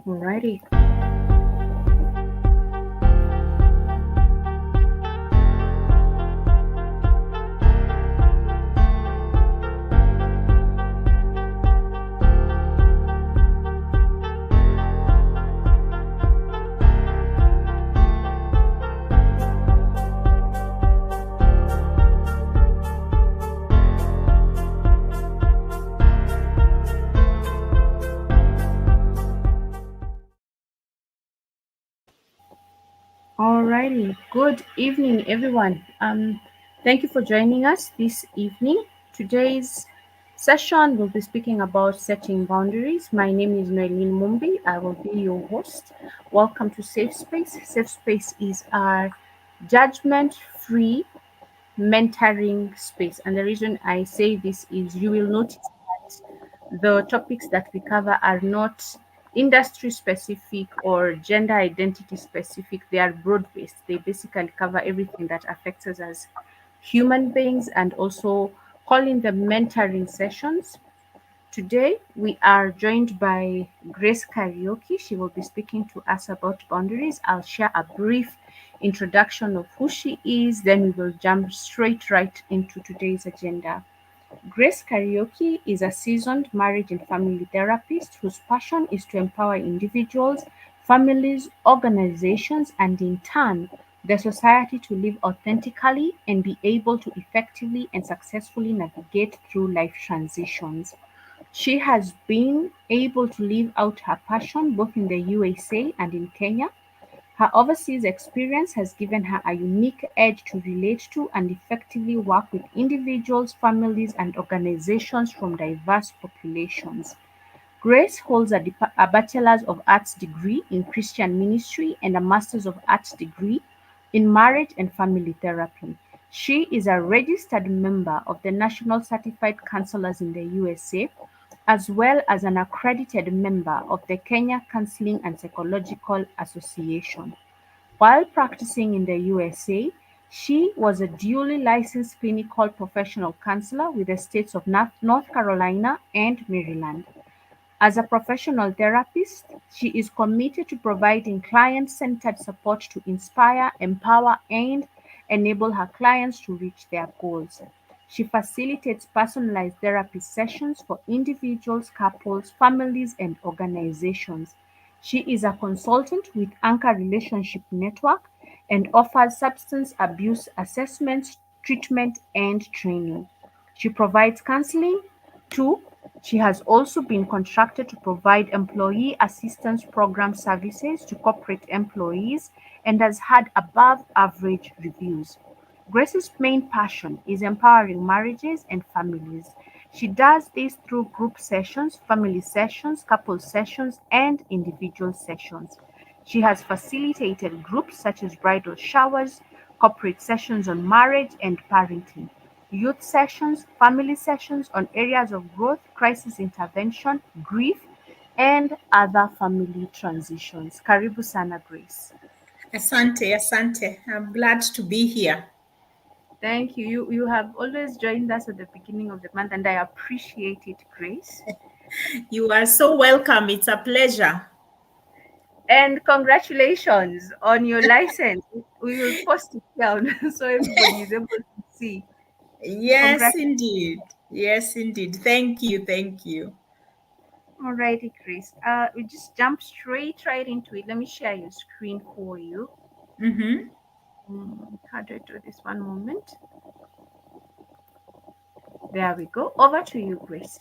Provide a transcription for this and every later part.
Alrighty. Alrighty. Good evening, everyone. Thank you for joining us this evening. Today's session will be speaking about setting boundaries. My name is Noeline Mumbi. I will be your host. Welcome to Safe Space. Safe Space is our judgment-free mentoring space. And the reason I say this is you will notice that the topics that we cover are not industry specific or gender identity specific. They are broad based. They basically cover everything that affects us as human beings and also calling them mentoring sessions. Today, we are joined by Grace Kariuki. She will be speaking to us about boundaries. I'll share a brief introduction of who she is, then we will jump straight right into today's agenda. Grace Kariuki is a seasoned marriage and family therapist whose passion is to empower individuals, families, organizations, and in turn, the society to live authentically and be able to effectively and successfully navigate through life transitions. She has been able to live out her passion both in the USA and in Kenya. Her overseas experience has given her a unique edge to relate to and effectively work with individuals, families, and organizations from diverse populations. Grace holds a Bachelor's of Arts degree in Christian ministry and a Master's of Arts degree in marriage and family therapy. She is a registered member of the National Certified Counselors in the USA, as well as an accredited member of the Kenya Counseling and Psychological Association. While practicing in the USA, she was a duly licensed clinical professional counselor with the states of North Carolina and Maryland. As a professional therapist, she is committed to providing client centered support to inspire, empower, and enable her clients to reach their goals. She facilitates personalized therapy sessions for individuals, couples, families, and organizations. She is a consultant with Anchor Relationship Network and offers substance abuse assessments, treatment, and training. She provides counseling too. She has also been contracted to provide employee assistance program services to corporate employees and has had above average reviews. Grace's main passion is empowering marriages and families. She does this through group sessions, family sessions, couple sessions, and individual sessions. She has facilitated groups such as bridal showers, corporate sessions on marriage and parenting, youth sessions, family sessions on areas of growth, crisis intervention, grief, and other family transitions. Karibu sana, Grace. Asante, asante. I'm glad to be here. Thank you. You have always joined us at the beginning of the month, and I appreciate it, Grace. You are so welcome. It's a pleasure. And congratulations on your license. We will post it down so everybody is able to see. Yes, Congrats. indeed. Yes, indeed. Thank you. Thank you. Alrighty, Grace. We just jump straight right into it. Let me share your screen for you. Mm-hmm. How do I do this? One moment. There we go. Over to you, Grace.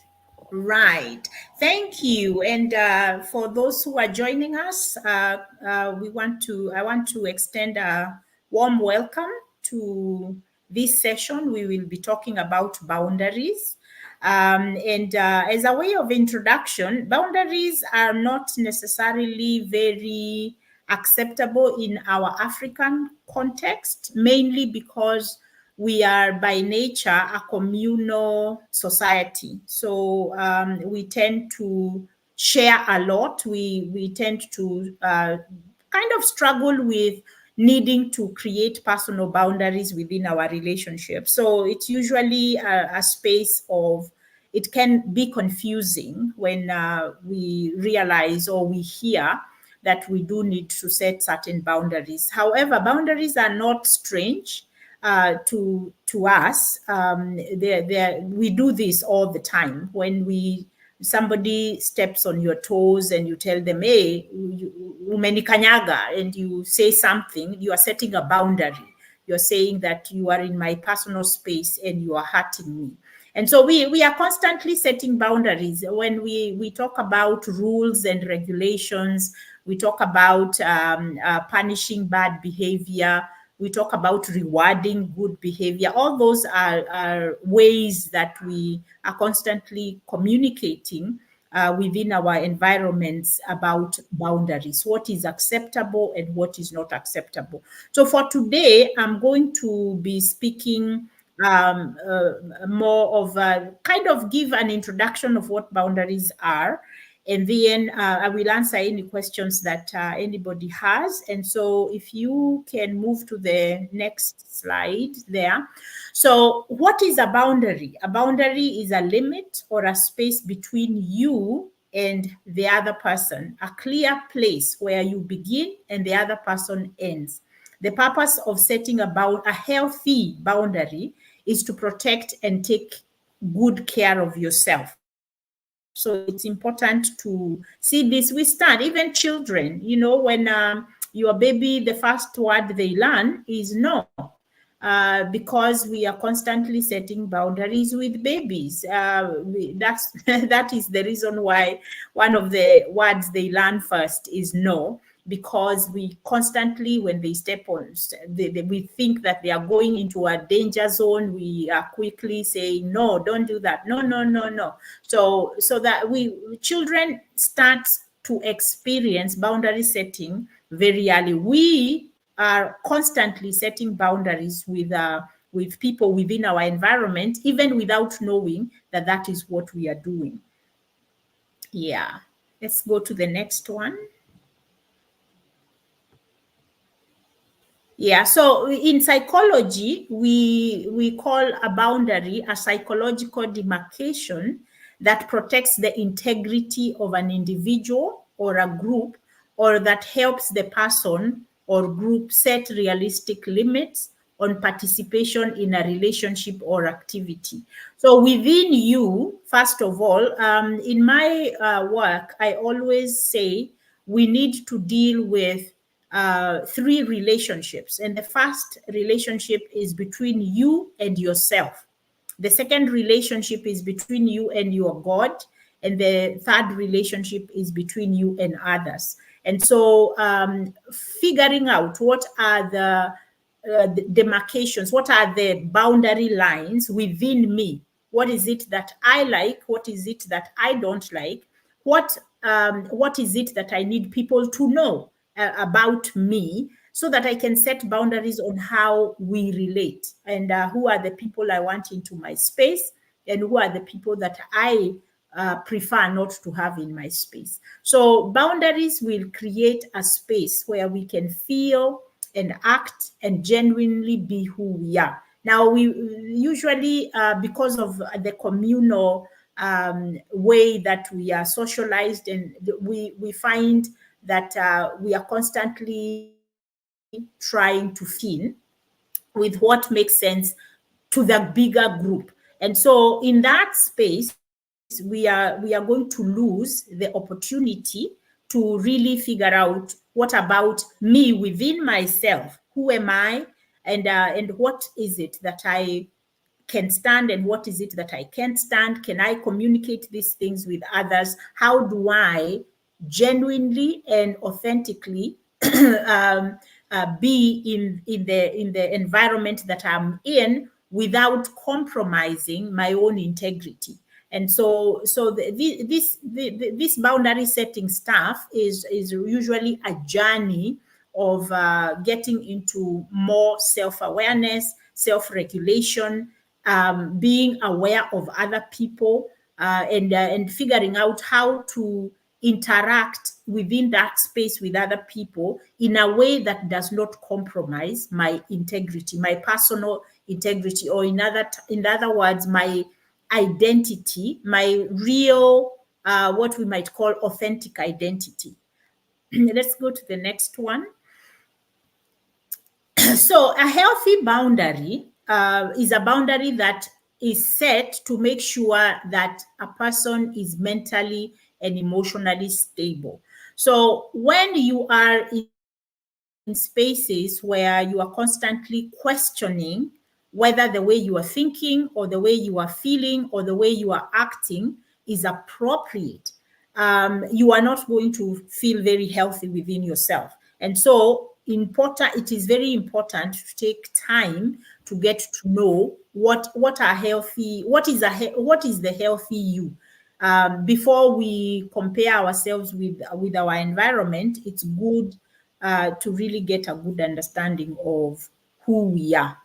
Right. Thank you. And for those who are joining us, I want to extend a warm welcome to this session. We will be talking about boundaries. And as a way of introduction, boundaries are not necessarily very acceptable in our African context, mainly because we are by nature a communal society. So we tend to share a lot. We tend to kind of struggle with needing to create personal boundaries within our relationship. So it's usually a space of it can be confusing when we realize or we hear that we do need to set certain boundaries. However, boundaries are not strange to us. We do this all the time when somebody steps on your toes and you tell them, hey, umenikanyaga, and you say something, you are setting a boundary. You're saying that you are in my personal space and you are hurting me. And so we are constantly setting boundaries. When we talk about rules and regulations, we talk about punishing bad behavior, we talk about rewarding good behavior. All those are ways that we are constantly communicating within our environments about boundaries, what is acceptable and what is not acceptable. So for today, I'm going to be speaking more of a kind of give an introduction of what boundaries are. And then I will answer any questions that anybody has. And so if you can move to the next slide there. So what is a boundary? A boundary is a limit or a space between you and the other person, a clear place where you begin and the other person ends. The purpose of setting a healthy boundary is to protect and take good care of yourself. So it's important to see this. We start, even children, when your baby, the first word they learn is no. Because we are constantly setting boundaries with babies. That is the reason why one of the words they learn first is no, because we constantly, when they step on, we think that they are going into a danger zone. We are quickly saying, no, don't do that. No, no, no, no. So that children start to experience boundary setting very early. We are constantly setting boundaries with people within our environment, even without knowing that that is what we are doing. Yeah. Let's go to the next one. Yeah, so in psychology, we call a boundary a psychological demarcation that protects the integrity of an individual or a group, or that helps the person or group set realistic limits on participation in a relationship or activity. So within you, first of all, in my work, I always say we need to deal with three relationships. And the first relationship is between you and yourself. The second relationship is between you and your God. And the third relationship is between you and others. And so figuring out what are the demarcations, what are the boundary lines within me? What is it that I like? What is it that I don't like? What is it that I need people to know about me, so that I can set boundaries on how we relate, and who are the people I want into my space, and who are the people that I prefer not to have in my space. So boundaries will create a space where we can feel and act and genuinely be who we are. Now, we usually, because of the communal way that we are socialized, and we find that we are constantly trying to fit in with what makes sense to the bigger group. And so in that space, we are going to lose the opportunity to really figure out, what about me within myself? Who am I? And what is it that I can stand, and what is it that I can't stand? Can I communicate these things with others? How do I genuinely and authentically be in the environment that I'm in without compromising my own integrity? And so this boundary setting stuff is usually a journey of getting into more self-awareness, self-regulation, being aware of other people, and figuring out how to interact within that space with other people in a way that does not compromise my integrity, my personal integrity, or in other words, identity, my real, what we might call authentic identity. Let's go to the next one. So a healthy boundary is a boundary that is set to make sure that a person is mentally and emotionally stable. So when you are in spaces where you are constantly questioning whether the way you are thinking or the way you are feeling or the way you are acting is appropriate, you are not going to feel very healthy within yourself. And so important, it is very important to take time to get to know what are healthy, what is the healthy you. Before we compare ourselves with our environment, it's good to really get a good understanding of who we are.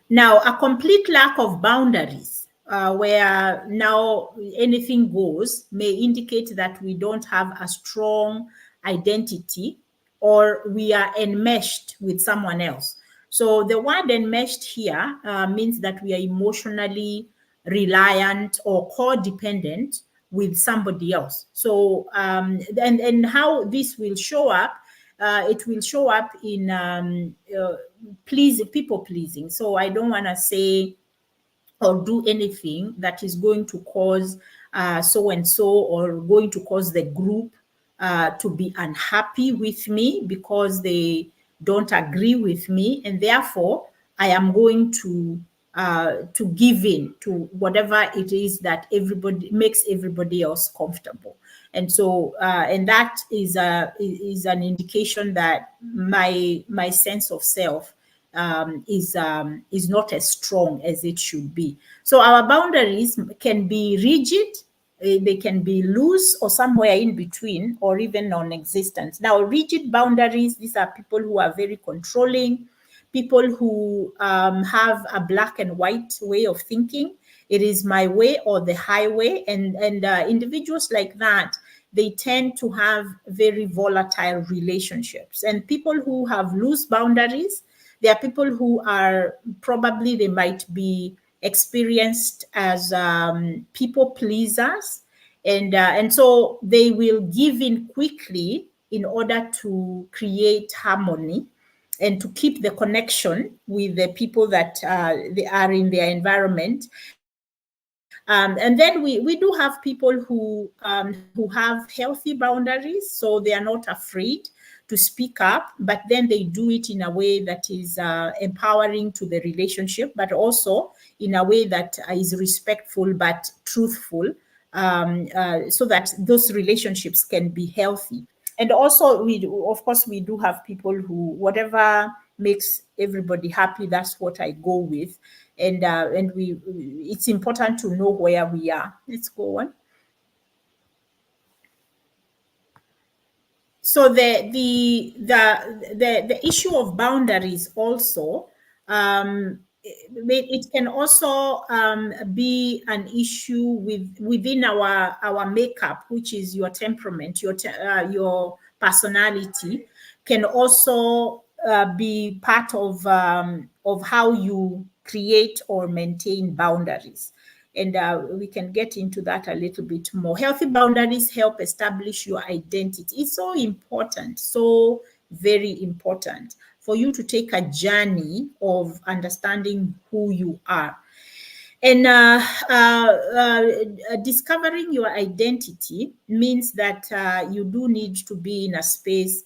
Now, a complete lack of boundaries, where now anything goes, may indicate that we don't have a strong identity or we are enmeshed with someone else. So, the word enmeshed here means that we are emotionally reliant or codependent with somebody else. So, and how this will show up, it will show up in people pleasing. So I don't want to say or do anything that is going to cause so and so, or going to cause the group to be unhappy with me because they don't agree with me, and therefore I am going to give in to whatever it is that everybody makes everybody else comfortable. And so and that is an indication that my sense of self is not as strong as it should be. So our boundaries can be rigid, they can be loose, or somewhere in between, or even non-existent. Now, rigid boundaries, these are people who are very controlling, people who have a black and white way of thinking. It is my way or the highway, and individuals like that, they tend to have very volatile relationships. And people who have loose boundaries, there are people who are probably, they might be experienced as people pleasers, and so they will give in quickly in order to create harmony and to keep the connection with the people that they are in their environment. And then we do have people who have healthy boundaries, so they are not afraid to speak up, but then they do it in a way that is empowering to the relationship, but also in a way that is respectful but truthful, so that those relationships can be healthy. And also, of course, we do have people who, whatever makes everybody happy, that's what I go with. And it's important to know where we are. Let's go on. So the issue of boundaries also, it can also be an issue within our makeup, which is your temperament, your personality, can also be part of how you create or maintain boundaries. And we can get into that a little bit more. Healthy boundaries help establish your identity. It's so important, so very important for you to take a journey of understanding who you are. And discovering your identity means that you do need to be in a space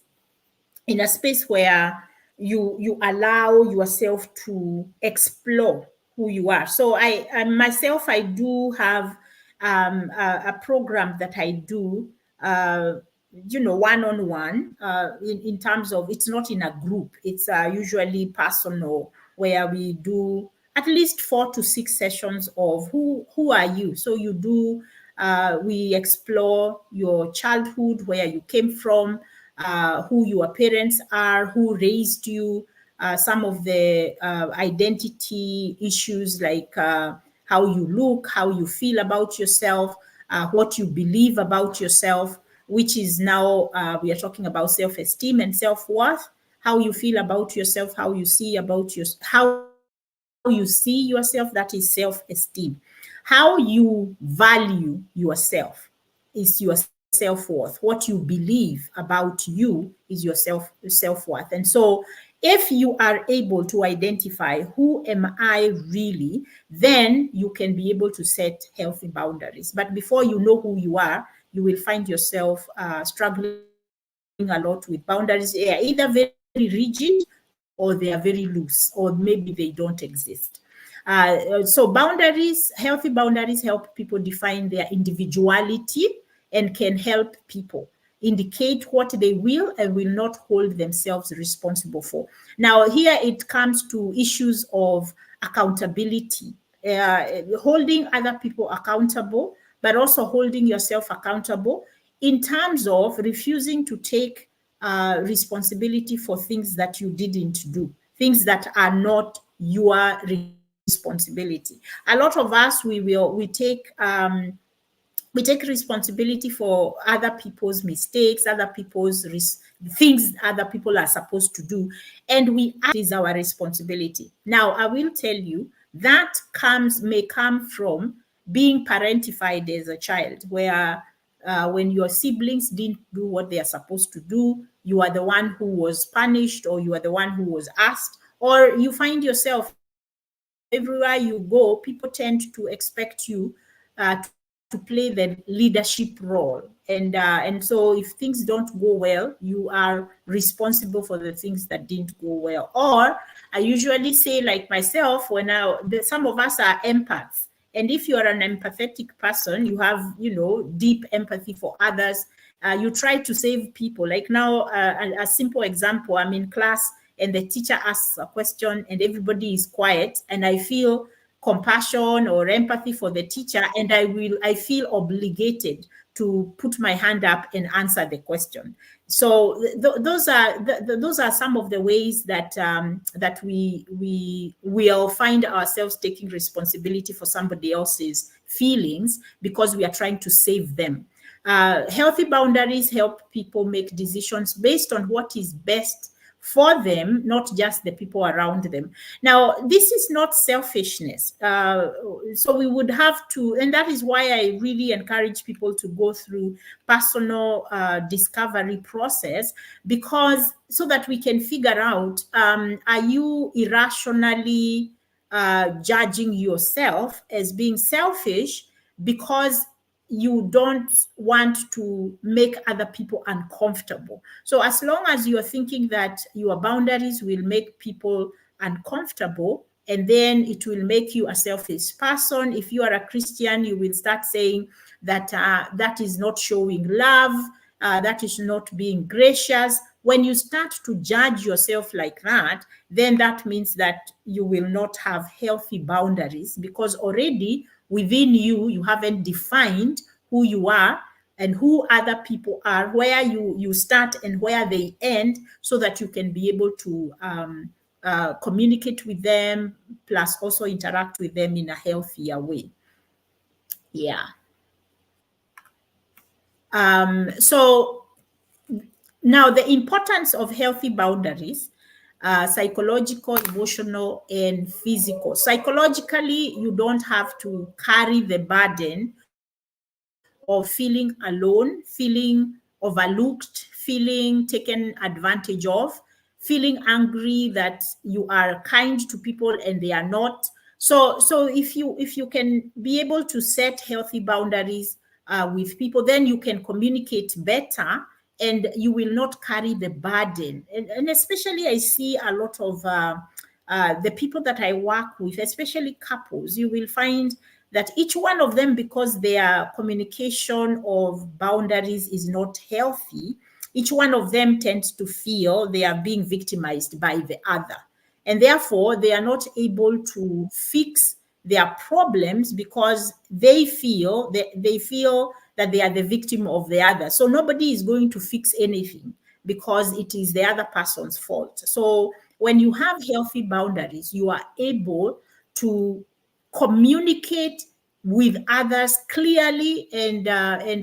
where you allow yourself to explore who you are. So I myself, I do have a program that I do, one-on-one, in terms of, it's not in a group, it's usually personal, where we do at least 4 to 6 sessions of who are you. So you do we explore your childhood, where you came from, who your parents are, who raised you, some of the identity issues, like how you look, how you feel about yourself, what you believe about yourself, which is now we are talking about self-esteem and self-worth, how you feel about yourself, how you see about how you see yourself, how you see yourself, that is self-esteem. How you value yourself is your self-worth. What you believe about you is your self-worth. And so if you are able to identify who am I really, then you can be able to set healthy boundaries. But before you know who you are, you will find yourself struggling a lot with boundaries. They are either very rigid or they are very loose, or maybe they don't exist. So healthy boundaries help people define their individuality and can help people indicate what they will and will not hold themselves responsible for. Now, here it comes to issues of accountability, holding other people accountable, but also holding yourself accountable in terms of refusing to take responsibility for things that you didn't do, things that are not your responsibility. A lot of us, we take responsibility for other people's mistakes, other people's things other people are supposed to do, and we act is our responsibility. Now, I will tell you that may come from being parentified as a child, where when your siblings didn't do what they are supposed to do, you are the one who was punished, or you are the one who was asked, or you find yourself everywhere you go, people tend to expect you to play the leadership role. And so if things don't go well, you are responsible for the things that didn't go well. Or I usually say, like myself, some of us are empaths. And if you are an empathetic person, you have, deep empathy for others. You try to save people. Like now, a simple example, I'm in class and the teacher asks a question and everybody is quiet, and I feel compassion or empathy for the teacher, and I feel obligated to put my hand up and answer the question. So those are some of the ways that that we will find ourselves taking responsibility for somebody else's feelings because we are trying to save them. Healthy boundaries help people make decisions based on what is best for them, not just the people around them. Now, this is not selfishness. So we would have to, and that is why I really encourage people to go through personal discovery process, because so that we can figure out, are you irrationally judging yourself as being selfish because you don't want to make other people uncomfortable. So as long as you're thinking that your boundaries will make people uncomfortable, and then it will make you a selfish person. If you are a Christian, you will start saying that that is not showing love, that is not being gracious. When you start to judge yourself like that, then that means that you will not have healthy boundaries, because already within you, you haven't defined who you are and who other people are, where you start and where they end, so that you can be able to communicate with them, plus also interact with them in a healthier way. Yeah. So now the importance of healthy boundaries, psychological, emotional, and physical. Psychologically, you don't have to carry the burden of feeling alone, feeling overlooked, feeling taken advantage of, feeling angry that you are kind to people and they are not. So if you can be able to set healthy boundaries with people, then you can communicate better and you will not carry the burden. And especially I see a lot of the people that I work with, especially couples, you will find that each one of them, because their communication of boundaries is not healthy, each one of them tends to feel they are being victimized by the other. And therefore, they are not able to fix their problems because they feel that they are the victim of the other. So nobody is going to fix anything because it is the other person's fault. So when you have healthy boundaries, you are able to communicate with others clearly and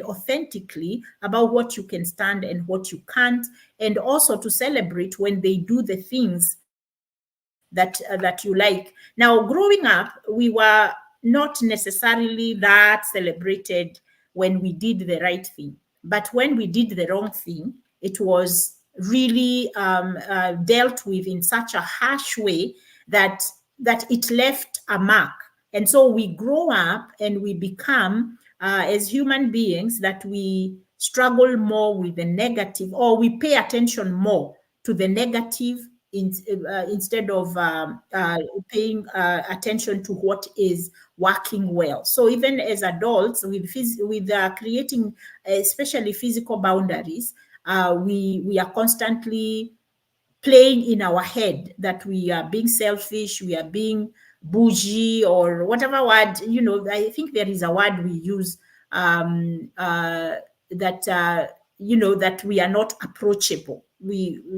authentically about what you can stand and what you can't, and also to celebrate when they do the things that that you like. Now, growing up, we were not necessarily that celebrated when we did the right thing, but when we did the wrong thing, it was really dealt with in such a harsh way that it left a mark. And so we grow up and we become, as human beings, that we struggle more with the negative, or we pay attention more to the negative instead of paying attention to what is working well. So even as adults, with creating especially physical boundaries, we are constantly playing in our head that we are being selfish, we are being bougie, or whatever word, I think there is a word we use, that that we are not approachable.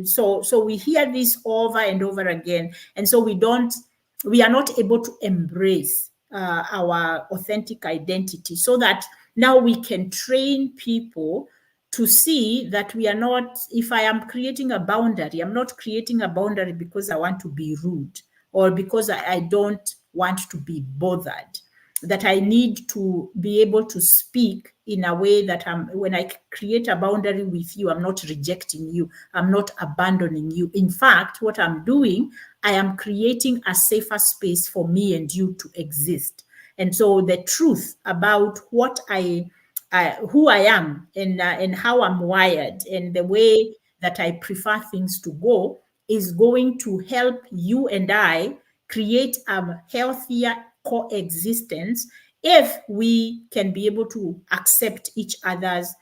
So we hear this over and over again, and so we are not able to embrace our authentic identity, so that now we can train people to see that we are not, if I am creating a boundary, I'm not creating a boundary because I want to be rude, or because I don't want to be bothered. That I need to be able to speak in a way that when I create a boundary with you, I'm not rejecting you, I'm not abandoning you. In fact, what I'm doing, I am creating a safer space for me and you to exist. And so the truth about what who I am, and how I'm wired, and the way that I prefer things to go, is going to help you and I create a healthier coexistence if we can be able to accept each other's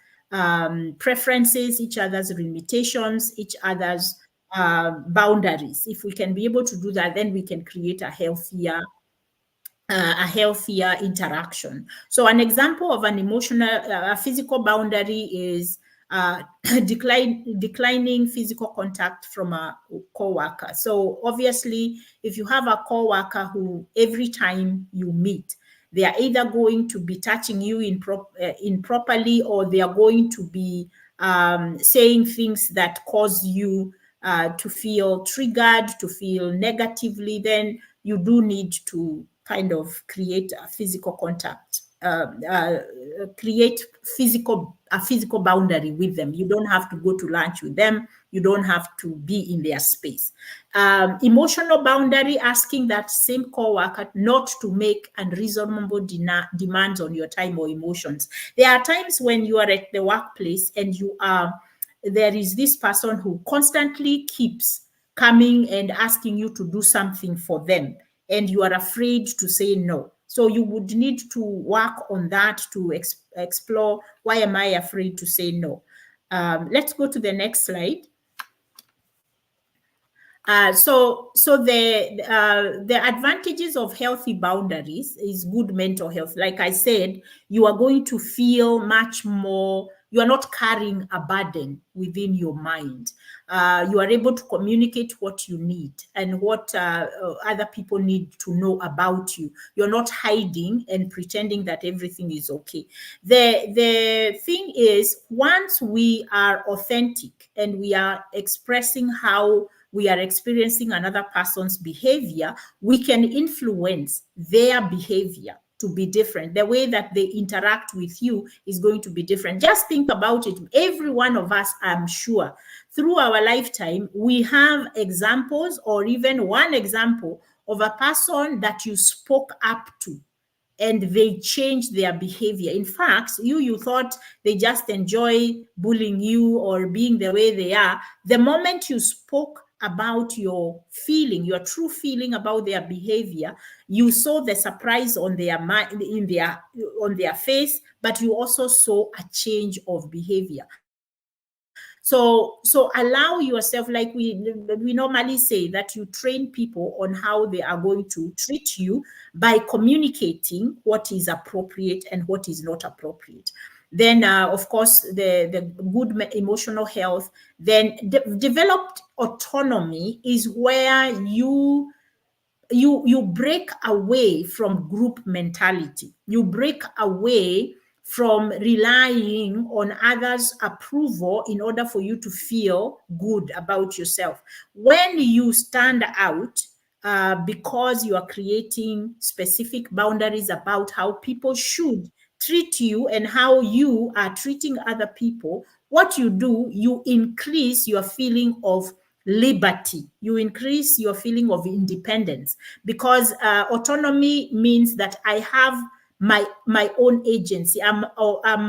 preferences, each other's limitations, each other's boundaries. If we can be able to do that, then we can create a healthier interaction. So an example of an emotional, a physical boundary is declining physical contact from a coworker. So obviously, if you have a coworker who every time you meet, they are either going to be touching you improperly, or they are going to be saying things that cause you to feel triggered, to feel negatively, then you do need to kind of create a physical contact, create a physical boundary with them. You don't have to go to lunch with them. You don't have to be in their space. Emotional boundary, asking that same coworker not to make unreasonable demands on your time or emotions. There are times when you are at the workplace and there is this person who constantly keeps coming and asking you to do something for them, and you are afraid to say no. So you would need to work on that to explore, why am I afraid to say no? Let's go to the next slide. So the advantages of healthy boundaries is good mental health. Like I said, you are going to feel much more. You are not carrying a burden within your mind. You are able to communicate what you need and what other people need to know about you. You're not hiding and pretending that everything is okay. The thing is, once we are authentic and we are expressing how we are experiencing another person's behavior, we can influence their behavior to be different. The way that they interact with you is going to be different. Just think about it. Every one of us, I'm sure, through our lifetime, we have examples, or even one example of a person that you spoke up to and they change their behavior. In fact, you thought they just enjoy bullying you or being the way they are. The moment you spoke about your feeling, your true feeling about their behavior, you saw the surprise on their mind, on their face, but you also saw a change of behavior. So allow yourself, like we normally say, that you train people on how they are going to treat you by communicating what is appropriate and what is not appropriate. Then, of course, the good emotional health. Then developed autonomy is where you break away from group mentality. You break away from relying on others' approval in order for you to feel good about yourself. When you stand out, because you are creating specific boundaries about how people should treat you and how you are treating other people, what you do, you increase your feeling of liberty. You increase your feeling of independence, because autonomy means that I have my own agency. I'm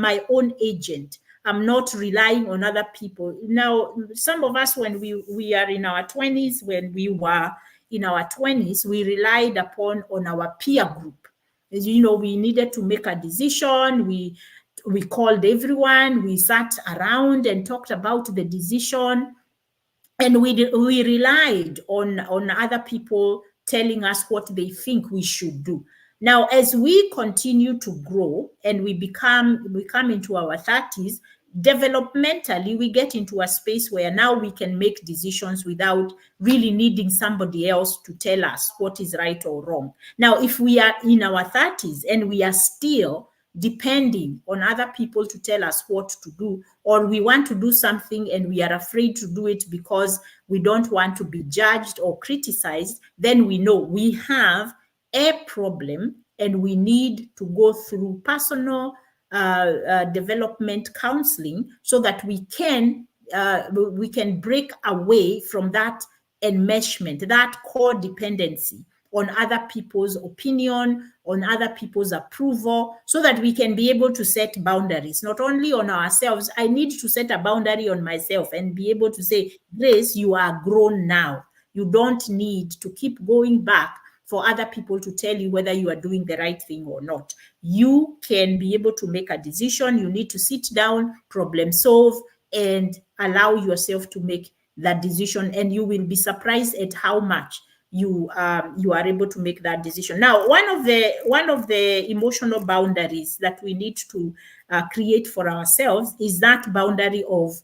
my own agent. I'm not relying on other people. Now, some of us, when we are in our 20s, when we were in our 20s, we relied upon on our peer group. As you know, we needed to make a decision. We called everyone. We sat around and talked about the decision, and we relied on other people telling us what they think we should do. Now, as we continue to grow and we come into our 30s, developmentally we get into a space where now we can make decisions without really needing somebody else to tell us what is right or wrong. Now, if we are in our 30s and we are still depending on other people to tell us what to do, or we want to do something and we are afraid to do it because we don't want to be judged or criticized, then we know we have a problem and we need to go through personal development counseling so that we can break away from that enmeshment, that codependency on other people's opinion, on other people's approval, so that we can be able to set boundaries, not only on ourselves. I need to set a boundary on myself and be able to say, Grace, you are grown now. You don't need to keep going back for other people to tell you whether you are doing the right thing or not. You can be able to make a decision. You need to sit down, problem solve, and allow yourself to make that decision. And you will be surprised at how much you are able to make that decision. Now, one of the emotional boundaries that we need to create for ourselves is that boundary of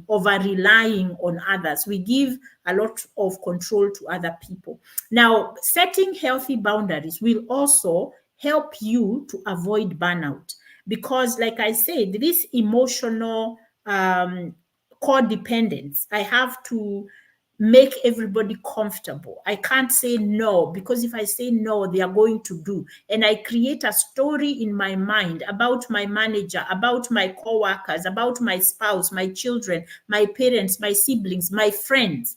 over relying on others. We give a lot of control to other people. Now, setting healthy boundaries will also help you to avoid burnout, because, like I said, this emotional codependence, I have to make everybody comfortable. I can't say no, because if I say no, they are going to do. And I create a story in my mind about my manager, about my coworkers, about my spouse, my children, my parents, my siblings, my friends.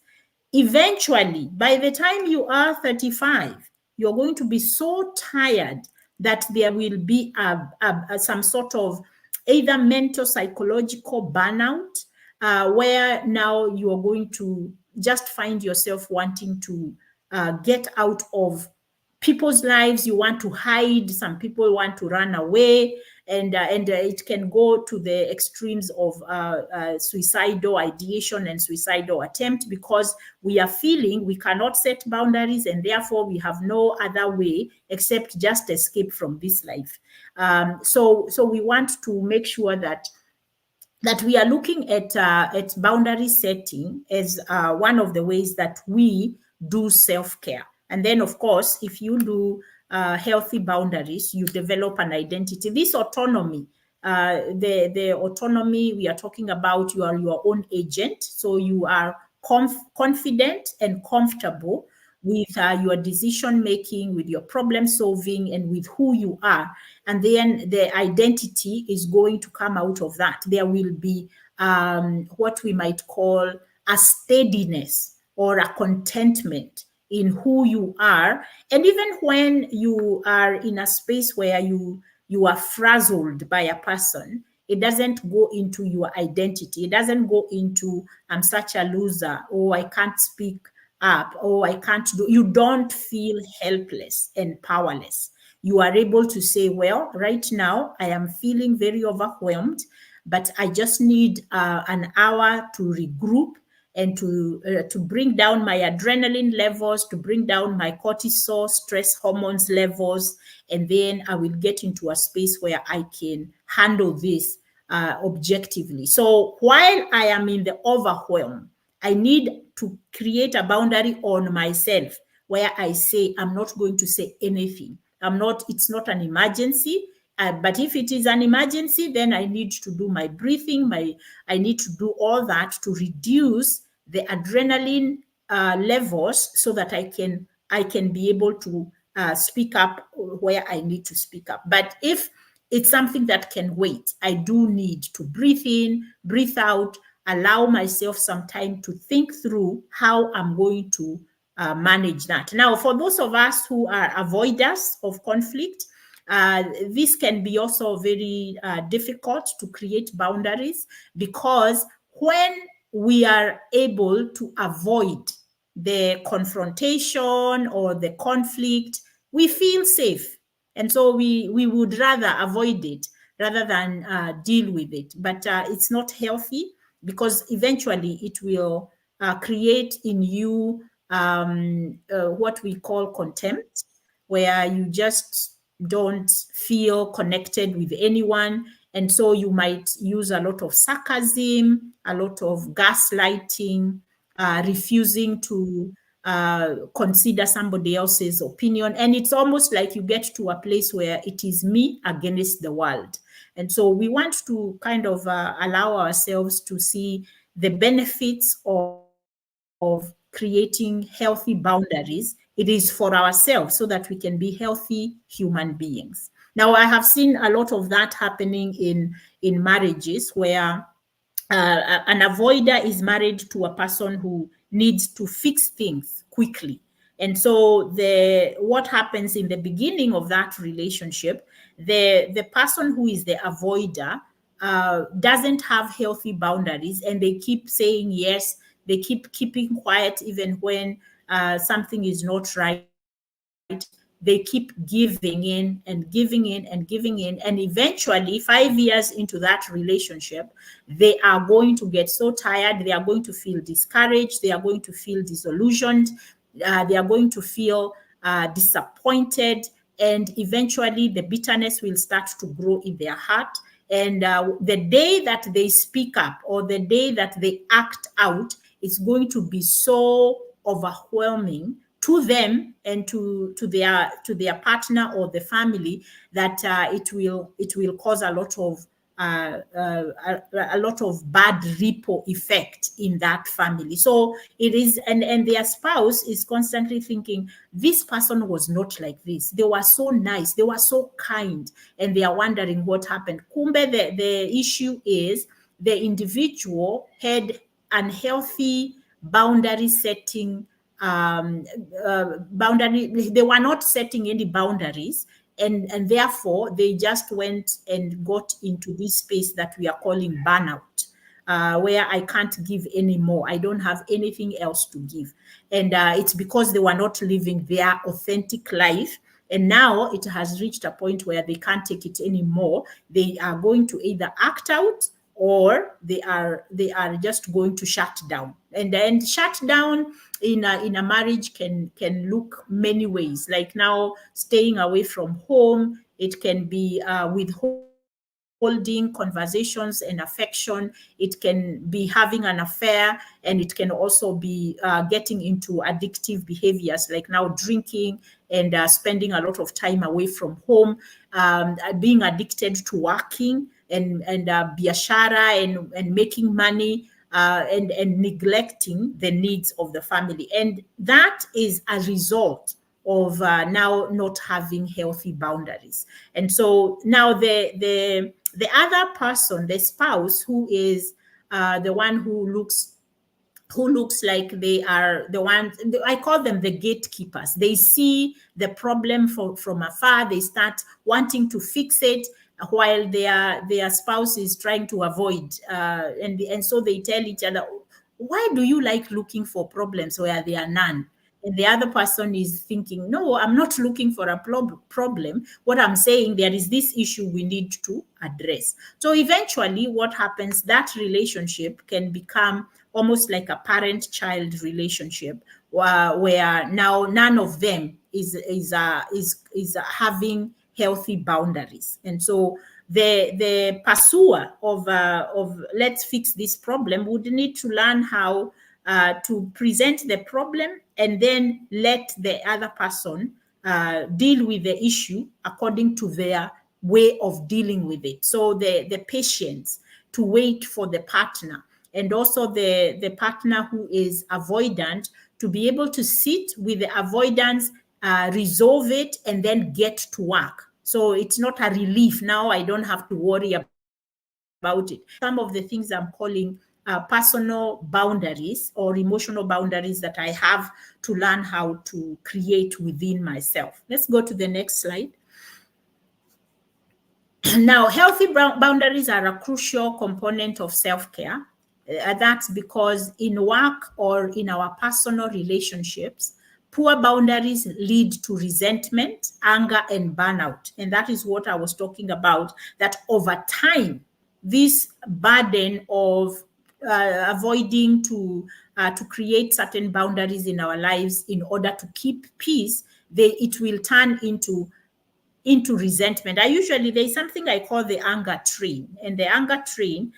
Eventually, by the time you are 35, you're going to be so tired that there will be some sort of either mental, psychological burnout, where now you are going to just find yourself wanting to get out of people's lives. You want to hide. Some people want to run away, and it can go to the extremes of suicidal ideation and suicidal attempt, because we are feeling we cannot set boundaries, and therefore we have no other way except just escape from this life. So we want to make sure that we are looking at boundary setting as one of the ways that we do self-care. And then, of course, if you do healthy boundaries, you develop an identity. This autonomy, the autonomy we are talking about, you are your own agent. So you are confident and comfortable with your decision making, with your problem solving, and with who you are. And then the identity is going to come out of that. There will be what we might call a steadiness or a contentment in who you are. And even when you are in a space where you are frazzled by a person, it doesn't go into your identity. It doesn't go into, I'm such a loser, oh, I can't speak up, oh, I can't do. You don't feel helpless and powerless. You are able to say, well, right now I am feeling very overwhelmed, but I just need an hour to regroup and to bring down my adrenaline levels, to bring down my cortisol, stress hormones levels, and then I will get into a space where I can handle this objectively. So while I am in the overwhelm, I need to create a boundary on myself where I say, I'm not going to say anything. It's not an emergency. But if it is an emergency, then I need to do my breathing. I need to do all that to reduce the adrenaline levels so that I can be able to speak up where I need to speak up. But if it's something that can wait, I do need to breathe in, breathe out, allow myself some time to think through how I'm going to manage that. Now, for those of us who are avoiders of conflict, this can be also very difficult to create boundaries, because when we are able to avoid the confrontation or the conflict, we feel safe. And so we would rather avoid it rather than deal with it. But it's not healthy, because eventually it will create in you what we call contempt, where you just don't feel connected with anyone. And so you might use a lot of sarcasm, a lot of gaslighting, refusing to consider somebody else's opinion. And it's almost like you get to a place where it is me against the world. And so we want to kind of allow ourselves to see the benefits of creating healthy boundaries. It is for ourselves so that we can be healthy human beings. Now, I have seen a lot of that happening in marriages where an avoider is married to a person who needs to fix things quickly. And so what happens in the beginning of that relationship, the person who is the avoider doesn't have healthy boundaries, and they keep saying yes, they keep keeping quiet even when something is not right. They keep giving in and giving in and giving in. And eventually, 5 years into that relationship, they are going to get so tired. They are going to feel discouraged. They are going to feel disillusioned. They are going to feel disappointed. And eventually, the bitterness will start to grow in their heart. And the day that they speak up, or the day that they act out, it's going to be so overwhelming to them and to their partner or the family, that it will cause a lot of bad ripple effect in that family. So it is, and their spouse is constantly thinking, this person was not like this. They were so nice, they were so kind, and they are wondering what happened. Kumbe, the issue is the individual had unhealthy boundary setting, boundary. They were not setting any boundaries, and therefore they just went and got into this space that we are calling burnout, where I can't give anymore. I don't have anything else to give. And it's because they were not living their authentic life. And now it has reached a point where they can't take it anymore. They are going to either act out, or they are just going to shut down. And shut down in a marriage can look many ways. Like now, staying away from home. It can be withholding conversations and affection. It can be having an affair, and it can also be getting into addictive behaviors, like now drinking and spending a lot of time away from home, being addicted to working and biashara and making money, and neglecting the needs of the family. And that is a result of now not having healthy boundaries. And so now the other person, the spouse, who is the one who looks like they are the ones, I call them the gatekeepers. They see the problem from afar. They start wanting to fix it, while their spouse is trying to avoid. And so they tell each other, why do you like looking for problems where there are none? And the other person is thinking, no, I'm not looking for a problem. What I'm saying, there is this issue we need to address. So eventually, what happens, that relationship can become almost like a parent-child relationship, where now none of them is having healthy boundaries. And so the pursuer of let's fix this problem would need to learn how to present the problem, and then let the other person deal with the issue according to their way of dealing with it. So the patience to wait for the partner, and also the partner who is avoidant to be able to sit with the avoidance, resolve it, and then get to work. So it's not a relief. Now I don't have to worry about it. Some of the things I'm calling personal boundaries or emotional boundaries that I have to learn how to create within myself. Let's go to the next slide. Now, healthy boundaries are a crucial component of self-care. That's because in work or in our personal relationships, poor boundaries lead to resentment, anger, and burnout. And that is what I was talking about, that over time, this burden of avoiding to create certain boundaries in our lives in order to keep peace, it will turn into resentment. There's something I call the anger train, and the anger train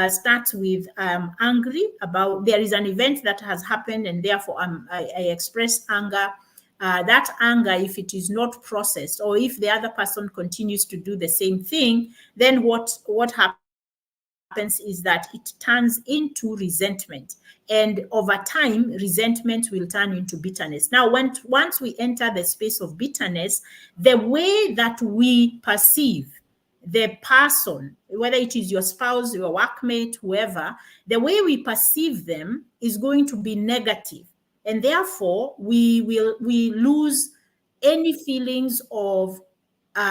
starts with angry about there is an event that has happened, and therefore I express anger. That anger, if it is not processed, or if the other person continues to do the same thing, then what happens is that it turns into resentment. And over time, resentment will turn into bitterness. Now, once we enter the space of bitterness, the way that we perceive the person, whether it is your spouse, your workmate, whoever, the way we perceive them is going to be negative. And therefore, we lose any feelings of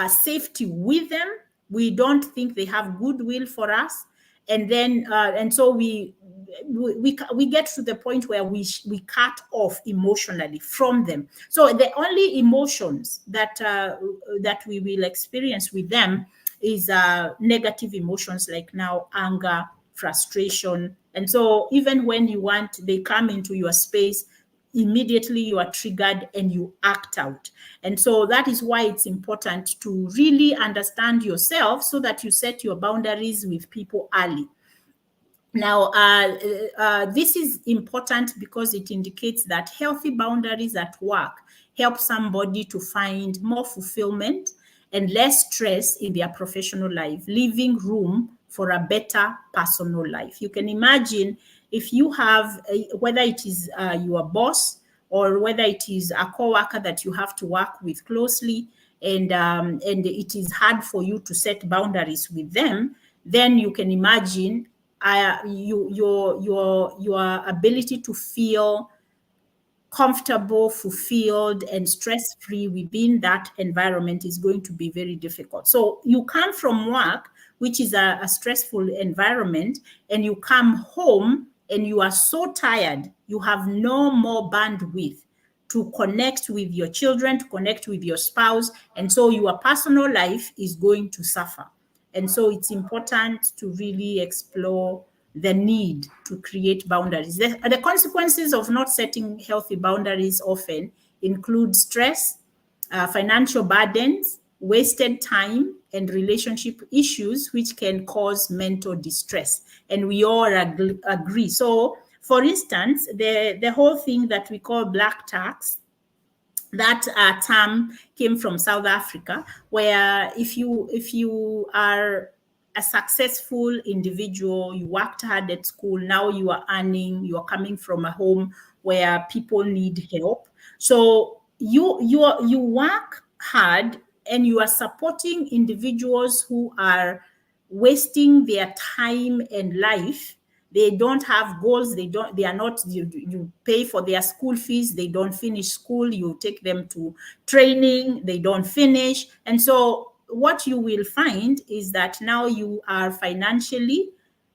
safety with them. We don't think they have goodwill for us, and then and so we get to the point where we cut off emotionally from them. So the only emotions that we will experience with them is negative emotions, like now anger, frustration. And so even when they come into your space, immediately you are triggered and you act out. And so that is why it's important to really understand yourself so that you set your boundaries with people early. Now, this is important because it indicates that healthy boundaries at work help somebody to find more fulfillment and less stress in their professional life, leaving room for a better personal life. You can imagine if you have, whether it is your boss or whether it is a coworker that you have to work with closely, and it is hard for you to set boundaries with them, then you can imagine your ability to feel comfortable, fulfilled, and stress-free within that environment is going to be very difficult. So you come from work, which is a stressful environment, and you come home and you are so tired, you have no more bandwidth to connect with your children, to connect with your spouse, and so your personal life is going to suffer. And so it's important to really explore the need to create boundaries. The consequences of not setting healthy boundaries often include stress, financial burdens, wasted time, and relationship issues, which can cause mental distress. And we all agree. So, for instance, the whole thing that we call black tax, that term came from South Africa, where if you are a successful individual, you worked hard at school, now you are earning, you are coming from a home where people need help. So you work hard and you are supporting individuals who are wasting their time and life. They don't have goals. They are not, you pay for their school fees. They don't finish school. You take them to training. They don't finish. And so what you will find is that now you are financially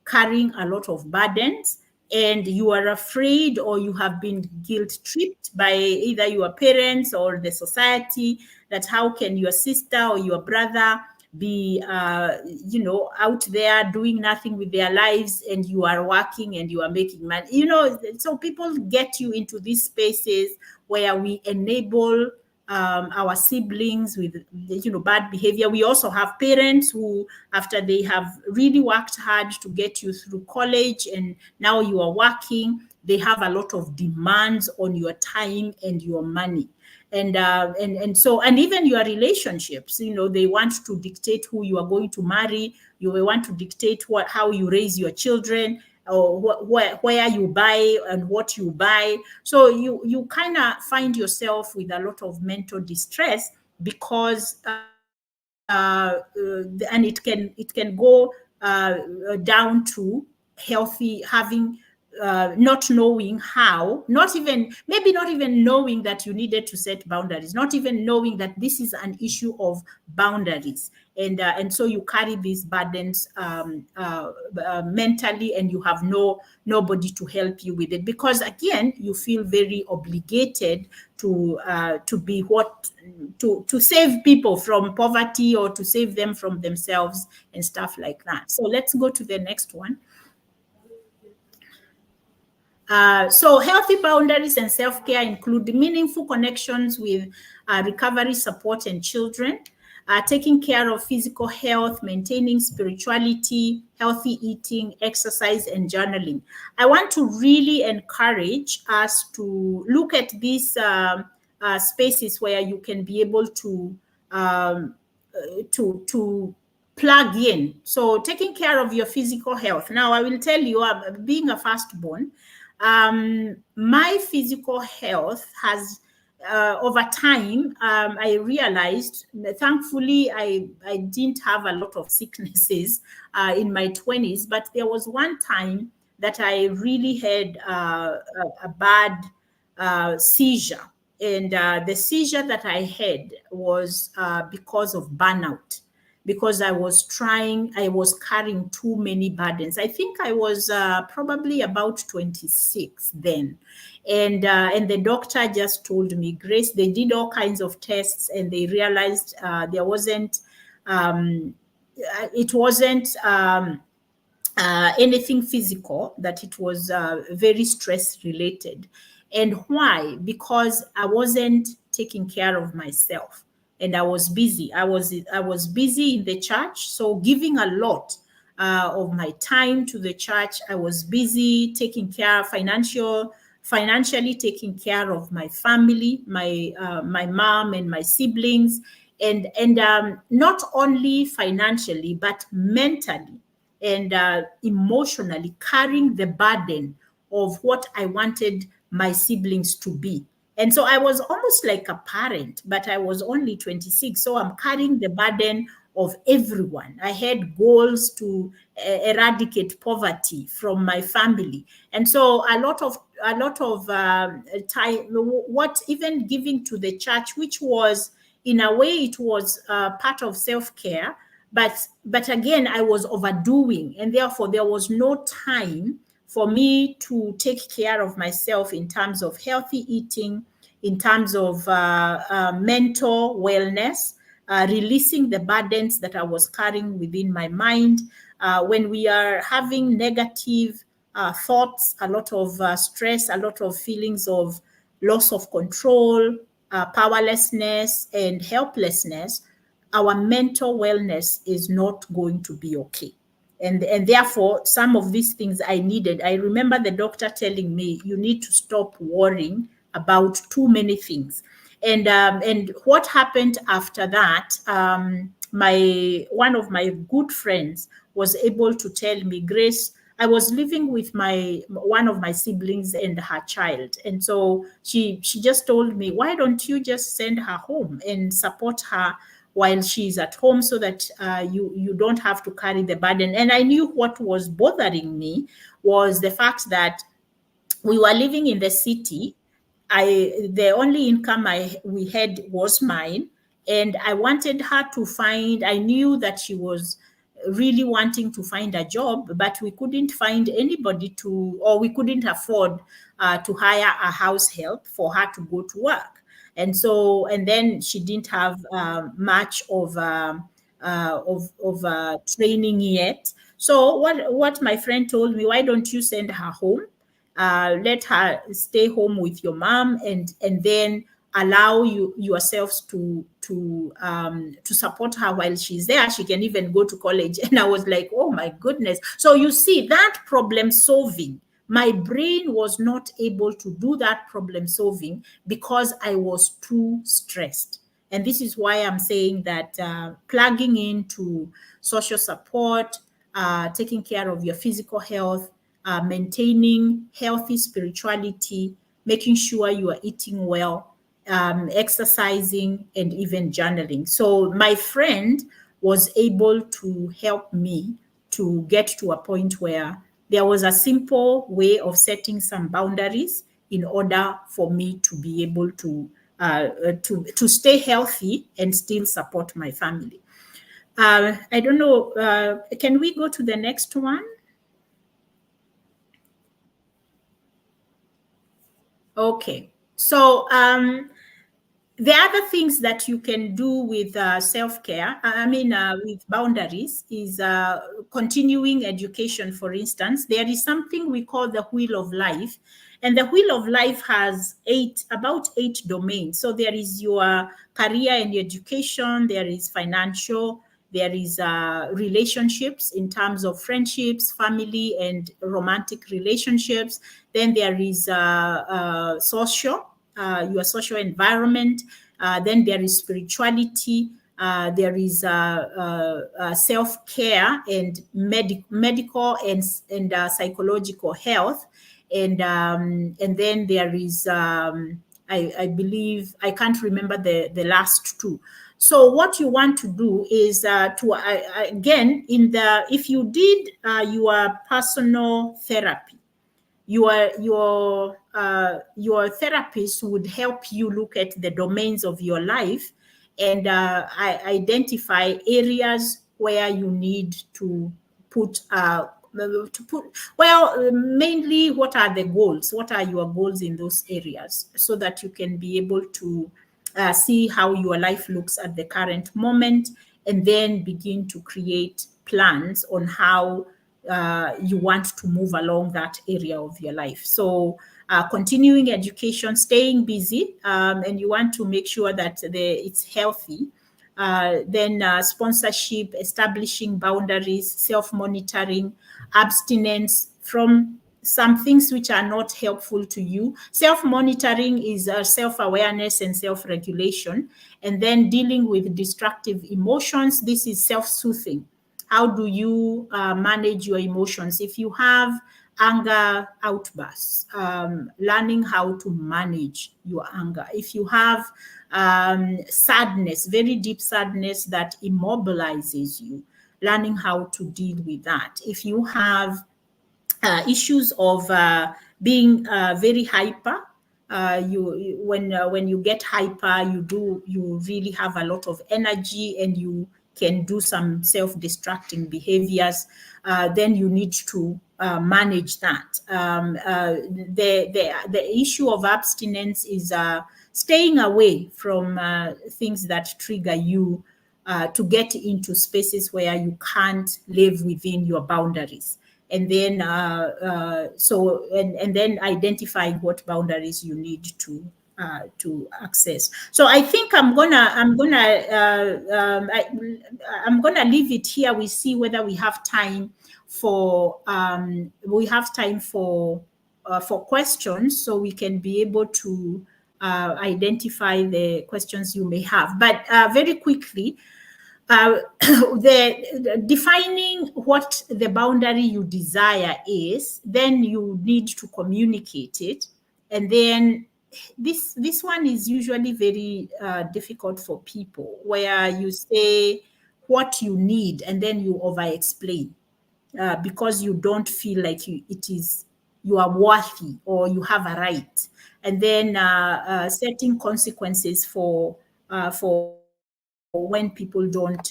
carrying a lot of burdens, and you are afraid, or you have been guilt tripped by either your parents or the society, that how can your sister or your brother be out there doing nothing with their lives, and you are working and you are making money. So people get you into these spaces where we enable our siblings with bad behavior. We also have parents who, after they have really worked hard to get you through college and now you are working, they have a lot of demands on your time and your money. And so even your relationships, they want to dictate who you are going to marry. You will want to dictate how you raise your children. or where you buy and what you buy. So you kind of find yourself with a lot of mental distress because and it can go down to healthy having not knowing how, not even maybe not even knowing that you needed to set boundaries, not even knowing that this is an issue of boundaries, and so you carry these burdens mentally, and you have nobody to help you with it, because again you feel very obligated to be what to save people from poverty, or to save them from themselves and stuff like that. So let's go to the next one. So healthy boundaries and self-care include meaningful connections with recovery support and children, taking care of physical health, maintaining spirituality, healthy eating, exercise, and journaling. I want to really encourage us to look at these spaces where you can be able um, to plug in. So taking care of your physical health. Now, I will tell you, being a firstborn, my physical health has over time, I realized, thankfully, I didn't have a lot of sicknesses in my 20s, but there was one time that I really had a bad seizure. And the seizure that I had was because of burnout, because I was carrying too many burdens. I think I was probably about 26 then. And the doctor just told me, Grace, they did all kinds of tests and they realized um, it wasn't anything physical, that it was very stress related. And why? Because I wasn't taking care of myself, and I was busy. I was busy in the church, so giving a lot of my time to the church. I was busy taking care, financially taking care of my family, my mom and my siblings, and not only financially but mentally and emotionally carrying the burden of what I wanted my siblings to be. And so I was almost like a parent, but I was only 26. So I'm carrying the burden of everyone. I had goals to eradicate poverty from my family. And so a lot of time, what even giving to the church, which was in a way it was part of self-care, but again I was overdoing, and therefore there was no time for me to take care of myself in terms of healthy eating, in terms of mental wellness, releasing the burdens that I was carrying within my mind. When we are having negative thoughts, a lot of stress, a lot of feelings of loss of control, powerlessness, and helplessness, our mental wellness is not going to be okay. And therefore, some of these things I needed. I remember the doctor telling me, you need to stop worrying about too many things. And what happened after that, my one of my good friends was able to tell me, Grace, I was living with my one of my siblings and her child. And so she just told me, why don't you just send her home and support her while she's at home, so that you don't have to carry the burden. And I knew what was bothering me was the fact that we were living in the city. The only income we had was mine, and I wanted her to find. I knew that she was really wanting to find a job, but we couldn't find anybody to, or we couldn't afford to hire a house help for her to go to work. And so, and then she didn't have much of training yet. So what my friend told me, why don't you send her home? Let her stay home with your mom, and then allow yourselves to support her while she's there. She can even go to college. And I was like, oh my goodness. So you see, that problem solving, my brain was not able to do that problem solving because I was too stressed. And this is why I'm saying that plugging into social support, taking care of your physical health, maintaining healthy spirituality, making sure you are eating well, exercising, and even journaling. So my friend was able to help me to get to a point where there was a simple way of setting some boundaries in order for me to be able to stay healthy and still support my family. I don't know. Can we go to the next one? Okay. So the other things that you can do with self-care, with boundaries, is continuing education. For instance, there is something we call the wheel of life, and the wheel of life has about eight domains. So there is your career and education, there is financial, there is relationships in terms of friendships, family, and romantic relationships. Then there is social, your social environment. Then there is spirituality. There is self-care and medical and psychological health. And then there is I believe, I can't remember the last two. So what you want to do is again, if you did your personal therapy, your therapist would help you look at the domains of your life and identify areas where you need put to put mainly, what are the goals, what are your goals in those areas, so that you can be able to see how your life looks at the current moment, and then begin to create plans on how you want to move along that area of your life. So continuing education, staying busy, and you want to make sure that it's healthy. Then sponsorship, establishing boundaries, self-monitoring, abstinence from some things which are not helpful to you. Self-monitoring is self-awareness and self-regulation. And then dealing with destructive emotions, this is self-soothing. How do you manage your emotions? If you have anger outbursts, learning how to manage your anger. If you have sadness, very deep sadness that immobilizes you, learning how to deal with that. If you have issues of being very hyper, when you get hyper, you really have a lot of energy and you can do some self-destructing behaviors. Then you need to manage that. The issue of abstinence is staying away from things that trigger you to get into spaces where you can't live within your boundaries. And then and then identifying what boundaries you need to access. So I think I'm gonna leave it here. We see whether we have time for questions, so we can be able to identify the questions you may have. But very quickly, defining what the boundary you desire is, then you need to communicate it. And then this one is usually very difficult for people, where you say what you need and then you over explain because you don't feel like you are worthy or you have a right. And then setting consequences for when people don't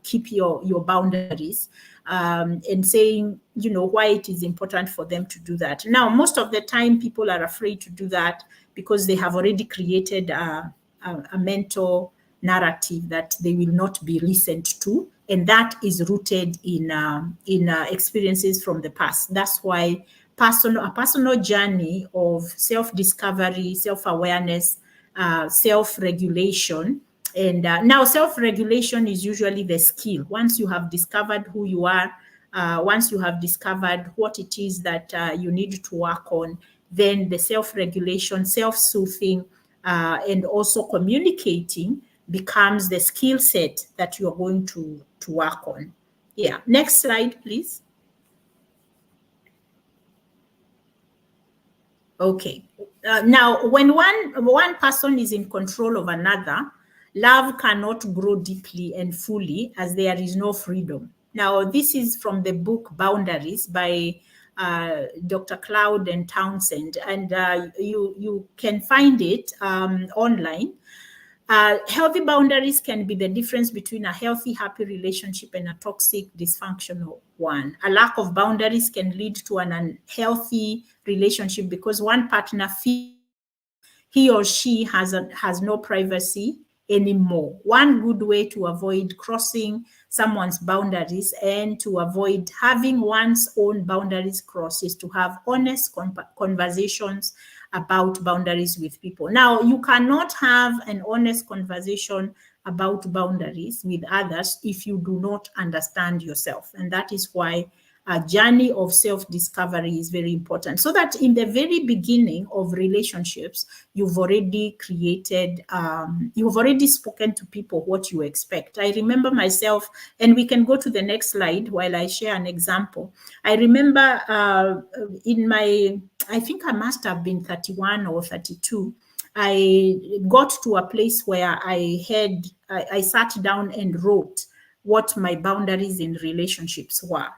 keep your boundaries, and saying, why it is important for them to do that. Now, most of the time, people are afraid to do that because they have already created a mental narrative that they will not be listened to, and that is rooted in experiences from the past. That's why a personal journey of self-discovery, self-awareness, self-regulation. And now self-regulation is usually the skill. Once you have discovered who you are, once you have discovered what it is that you need to work on, then the self-regulation, self-soothing, and also communicating becomes the skill set that you're going to work on. Yeah. Next slide, please. Okay. Now, when one person is in control of another, love cannot grow deeply and fully as there is no freedom. Now, this is from the book Boundaries by Dr. Cloud and Townsend, and you can find it online. Healthy boundaries can be the difference between a healthy, happy relationship and a toxic, dysfunctional one. A lack of boundaries can lead to an unhealthy relationship because one partner feels he or she has no privacy anymore. One good way to avoid crossing someone's boundaries and to avoid having one's own boundaries crossed is to have honest conversations about boundaries with people. Now, you cannot have an honest conversation about boundaries with others if you do not understand yourself. And that is why a journey of self-discovery is very important, so that in the very beginning of relationships, you've already spoken to people what you expect. I remember myself, and we can go to the next slide while I share an example. I remember in my, I think I must have been 31 or 32. I got to a place where I sat down and wrote what my boundaries in relationships were,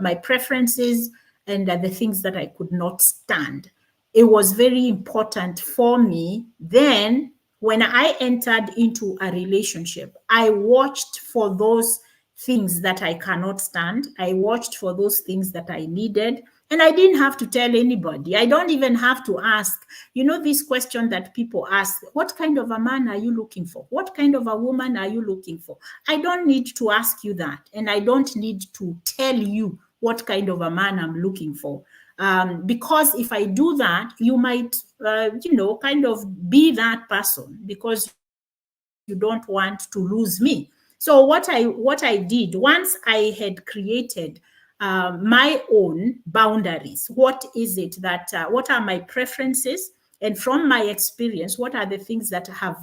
my preferences, and the things that I could not stand. It was very important for me. Then, when I entered into a relationship, I watched for those things that I cannot stand. I watched for those things that I needed. And I didn't have to tell anybody. I don't even have to ask. You know, this question that people ask: what kind of a man are you looking for? What kind of a woman are you looking for? I don't need to ask you that. And I don't need to tell you what kind of a man I'm looking for. Because if I do that, you might, kind of be that person because you don't want to lose me. So what I did once I had created my own boundaries. What is it that? What are my preferences? And from my experience, what are the things that I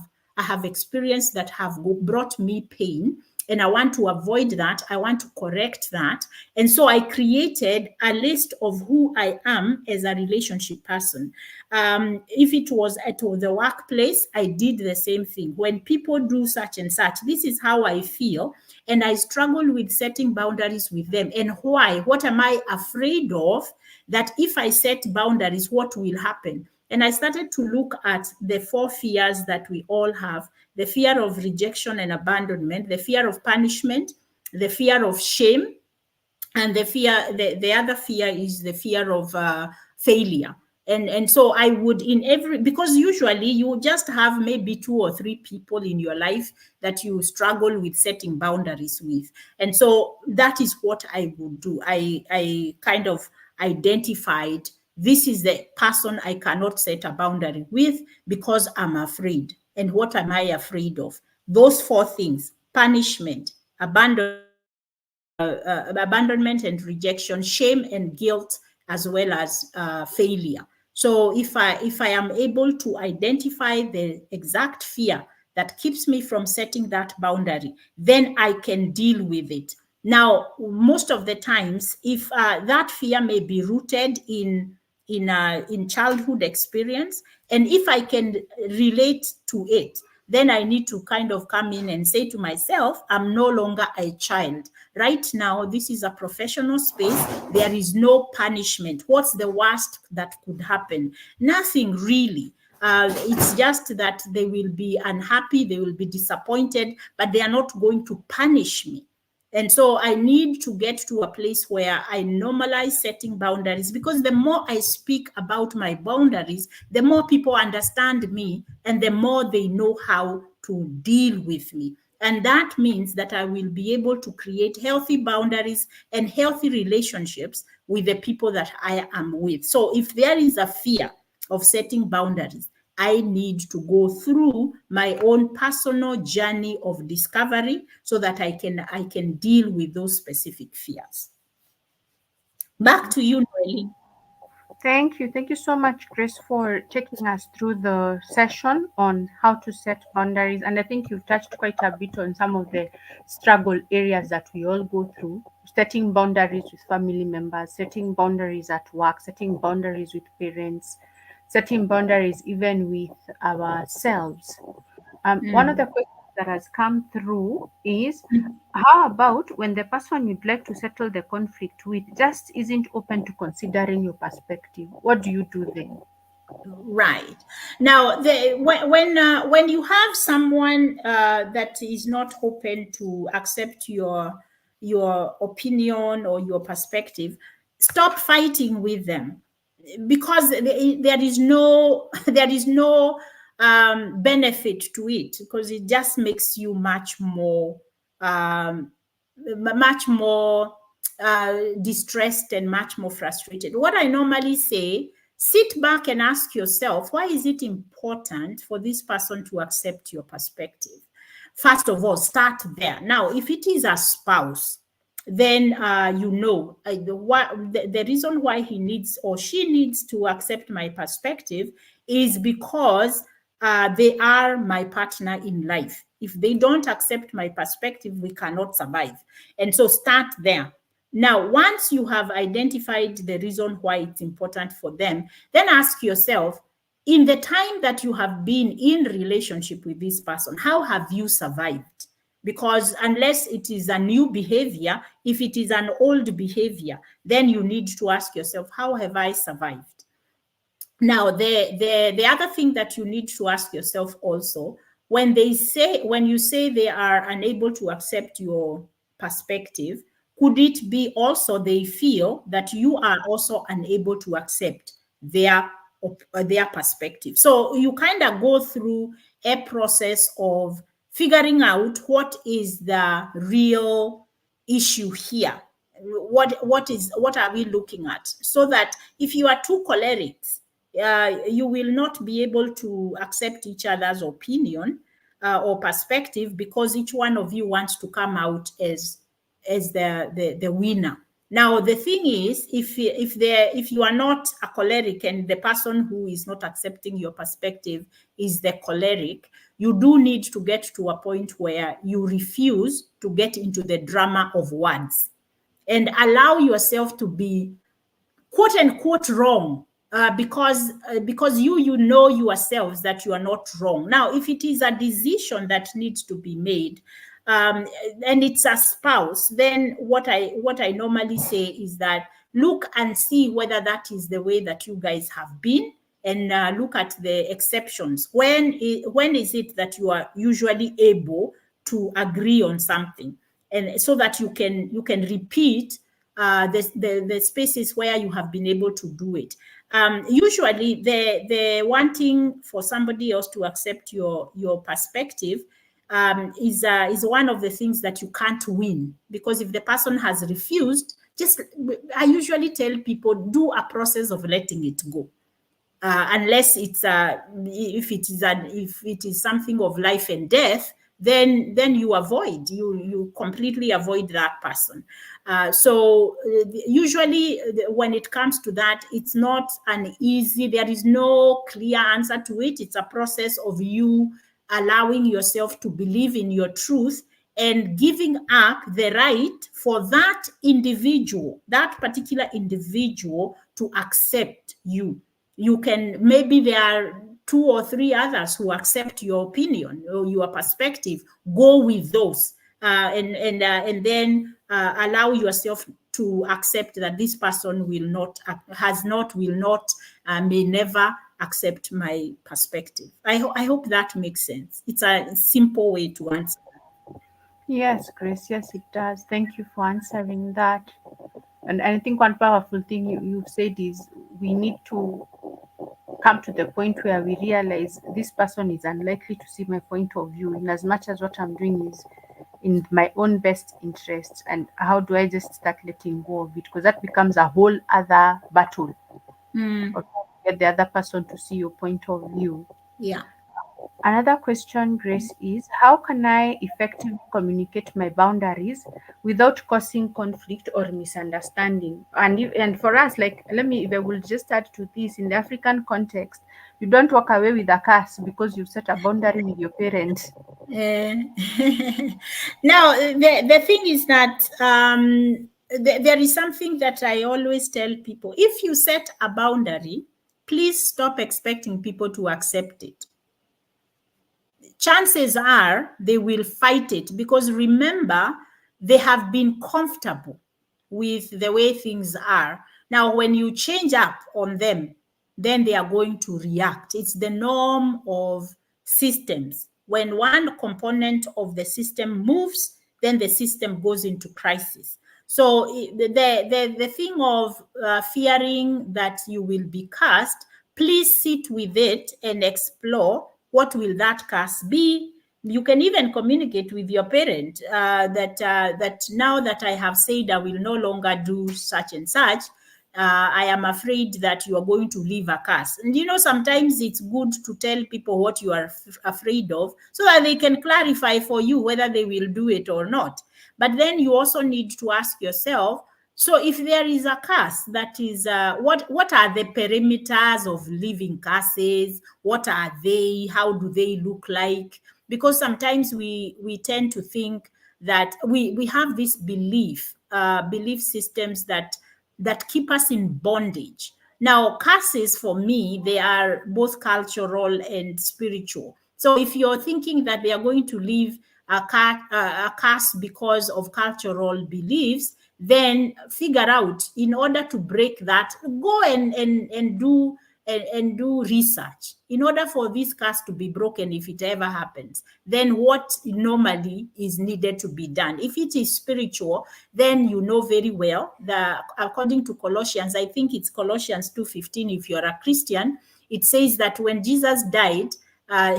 have experienced that have brought me pain? And I want to avoid that. I want to correct that. And so I created a list of who I am as a relationship person. If it was at the workplace, I did the same thing. When people do such and such, this is how I feel. And I struggle with setting boundaries with them. And why? What am I afraid of? That if I set boundaries, what will happen? And I started to look at the four fears that we all have: the fear of rejection and abandonment, the fear of punishment, the fear of shame, and the other fear is the fear of failure. And so I would, in every, because usually you just have maybe two or three people in your life that you struggle with setting boundaries with. And so that is what I would do. I kind of identified, this is the person I cannot set a boundary with because I'm afraid. And what am I afraid of? Those four things: punishment, abandonment and rejection, shame and guilt, as well as failure. So if I am able to identify the exact fear that keeps me from setting that boundary, then I can deal with it. Now, most of the times, if that fear may be rooted in childhood experience, and if I can relate to it, then I need to kind of come in and say to myself, I'm no longer a child. Right now, this is a professional space. There is no punishment. What's the worst that could happen? Nothing really. It's just that they will be unhappy, they will be disappointed, but they are not going to punish me. And so I need to get to a place where I normalize setting boundaries, because the more I speak about my boundaries, the more people understand me and the more they know how to deal with me. And that means that I will be able to create healthy boundaries and healthy relationships with the people that I am with. So if there is a fear of setting boundaries, I need to go through my own personal journey of discovery so that I can deal with those specific fears. Back to you, Noeli. Thank you. Thank you so much, Grace, for taking us through the session on how to set boundaries. And I think you've touched quite a bit on some of the struggle areas that we all go through: setting boundaries with family members, setting boundaries at work, setting boundaries with parents, setting boundaries even with ourselves. One of the questions that has come through is, how about when the person you'd like to settle the conflict with just isn't open to considering your perspective? What do you do then? Right. Now, when you have someone that is not open to accept your opinion or your perspective, stop fighting with them, because there is no there is no benefit to it, because it just makes you um, much more distressed and much more frustrated. What I normally say, sit back and ask yourself, why is it important for this person to accept your perspective? First of all, start there. Now, if it is a spouse, then the reason why he needs or she needs to accept my perspective is because they are my partner in life. If they don't accept my perspective, we cannot survive. And so start there. Now, once you have identified the reason why it's important for them, then ask yourself, in the time that you have been in relationship with this person, how have you survived? Because unless it is a new behavior, if it is an old behavior, then you need to ask yourself, how have I survived? Now, the other thing that you need to ask yourself also, when you say they are unable to accept your perspective, could it be also they feel that you are also unable to accept their perspective? So you kind of go through a process of figuring out what is the real issue here. What are we looking at? So that if you are two cholerics, you will not be able to accept each other's opinion or perspective, because each one of you wants to come out as the winner. Now, the thing is, if you are not a choleric and the person who is not accepting your perspective is the choleric, you do need to get to a point where you refuse to get into the drama of words and allow yourself to be quote unquote wrong, because you know yourselves that you are not wrong. Now, if it is a decision that needs to be made, and it's a spouse, then what I normally say is that look and see whether that is the way that you guys have been, and look at the exceptions. When is it that you are usually able to agree on something, and so that you can repeat the spaces where you have been able to do it. Usually, the wanting for somebody else to accept your perspective is one of the things that you can't win, because if the person has refused, just I usually tell people, do a process of letting it go. Unless it's if it is something of life and death, then you completely avoid that person. Usually when it comes to that, it's not an easy, there is no clear answer to it. It's a process of you allowing yourself to believe in your truth and giving up the right for that particular individual to accept you. You can, maybe there are two or three others who accept your opinion or your perspective. Go with those, and then allow yourself to accept that this person will not, may never accept my perspective. I hope that makes sense. It's a simple way to answer. Yes, Grace, yes, it does. Thank you for answering that. And I think one powerful thing you've said is we need to come to the point where we realize this person is unlikely to see my point of view, in as much as what I'm doing is in my own best interests. And how do I just start letting go of it? Because that becomes a whole other battle Mm, of get the other person to see your point of view. yeah. Another question, Grace, is how can I effectively communicate my boundaries without causing conflict or misunderstanding? And for us, like, if I will just add to this, in the African context, you don't walk away with a curse because you've set a boundary with your parents. Uh, now, the thing is that there is something that I always tell people. If you set a boundary, please stop expecting people to accept it. Chances are they will fight it because remember, they have been comfortable with the way things are. Now, when you change up on them, then they are going to react. It's the norm of systems. When one component of the system moves, then the system goes into crisis. So the thing of fearing that you will be cast, please sit with it and explore what will that curse be. You can even communicate with your parent that now that I have said I will no longer do such and such, I am afraid that you are going to leave a curse. And sometimes it's good to tell people what you are afraid of so that they can clarify for you whether they will do it or not. But then you also need to ask yourself, so if there is a curse that is, what are the perimeters of living curses? What are they? How do they look like? Because sometimes we tend to think that we have this belief systems that keep us in bondage. Now, curses for me, they are both cultural and spiritual. So if you're thinking that they are going to leave a curse because of cultural beliefs, then figure out, in order to break that, go and do research in order for this curse to be broken. If it ever happens, then what normally is needed to be done? If it is spiritual, then you know very well that according to Colossians, I think it's Colossians 2:15, if you're a Christian, it says that when Jesus died,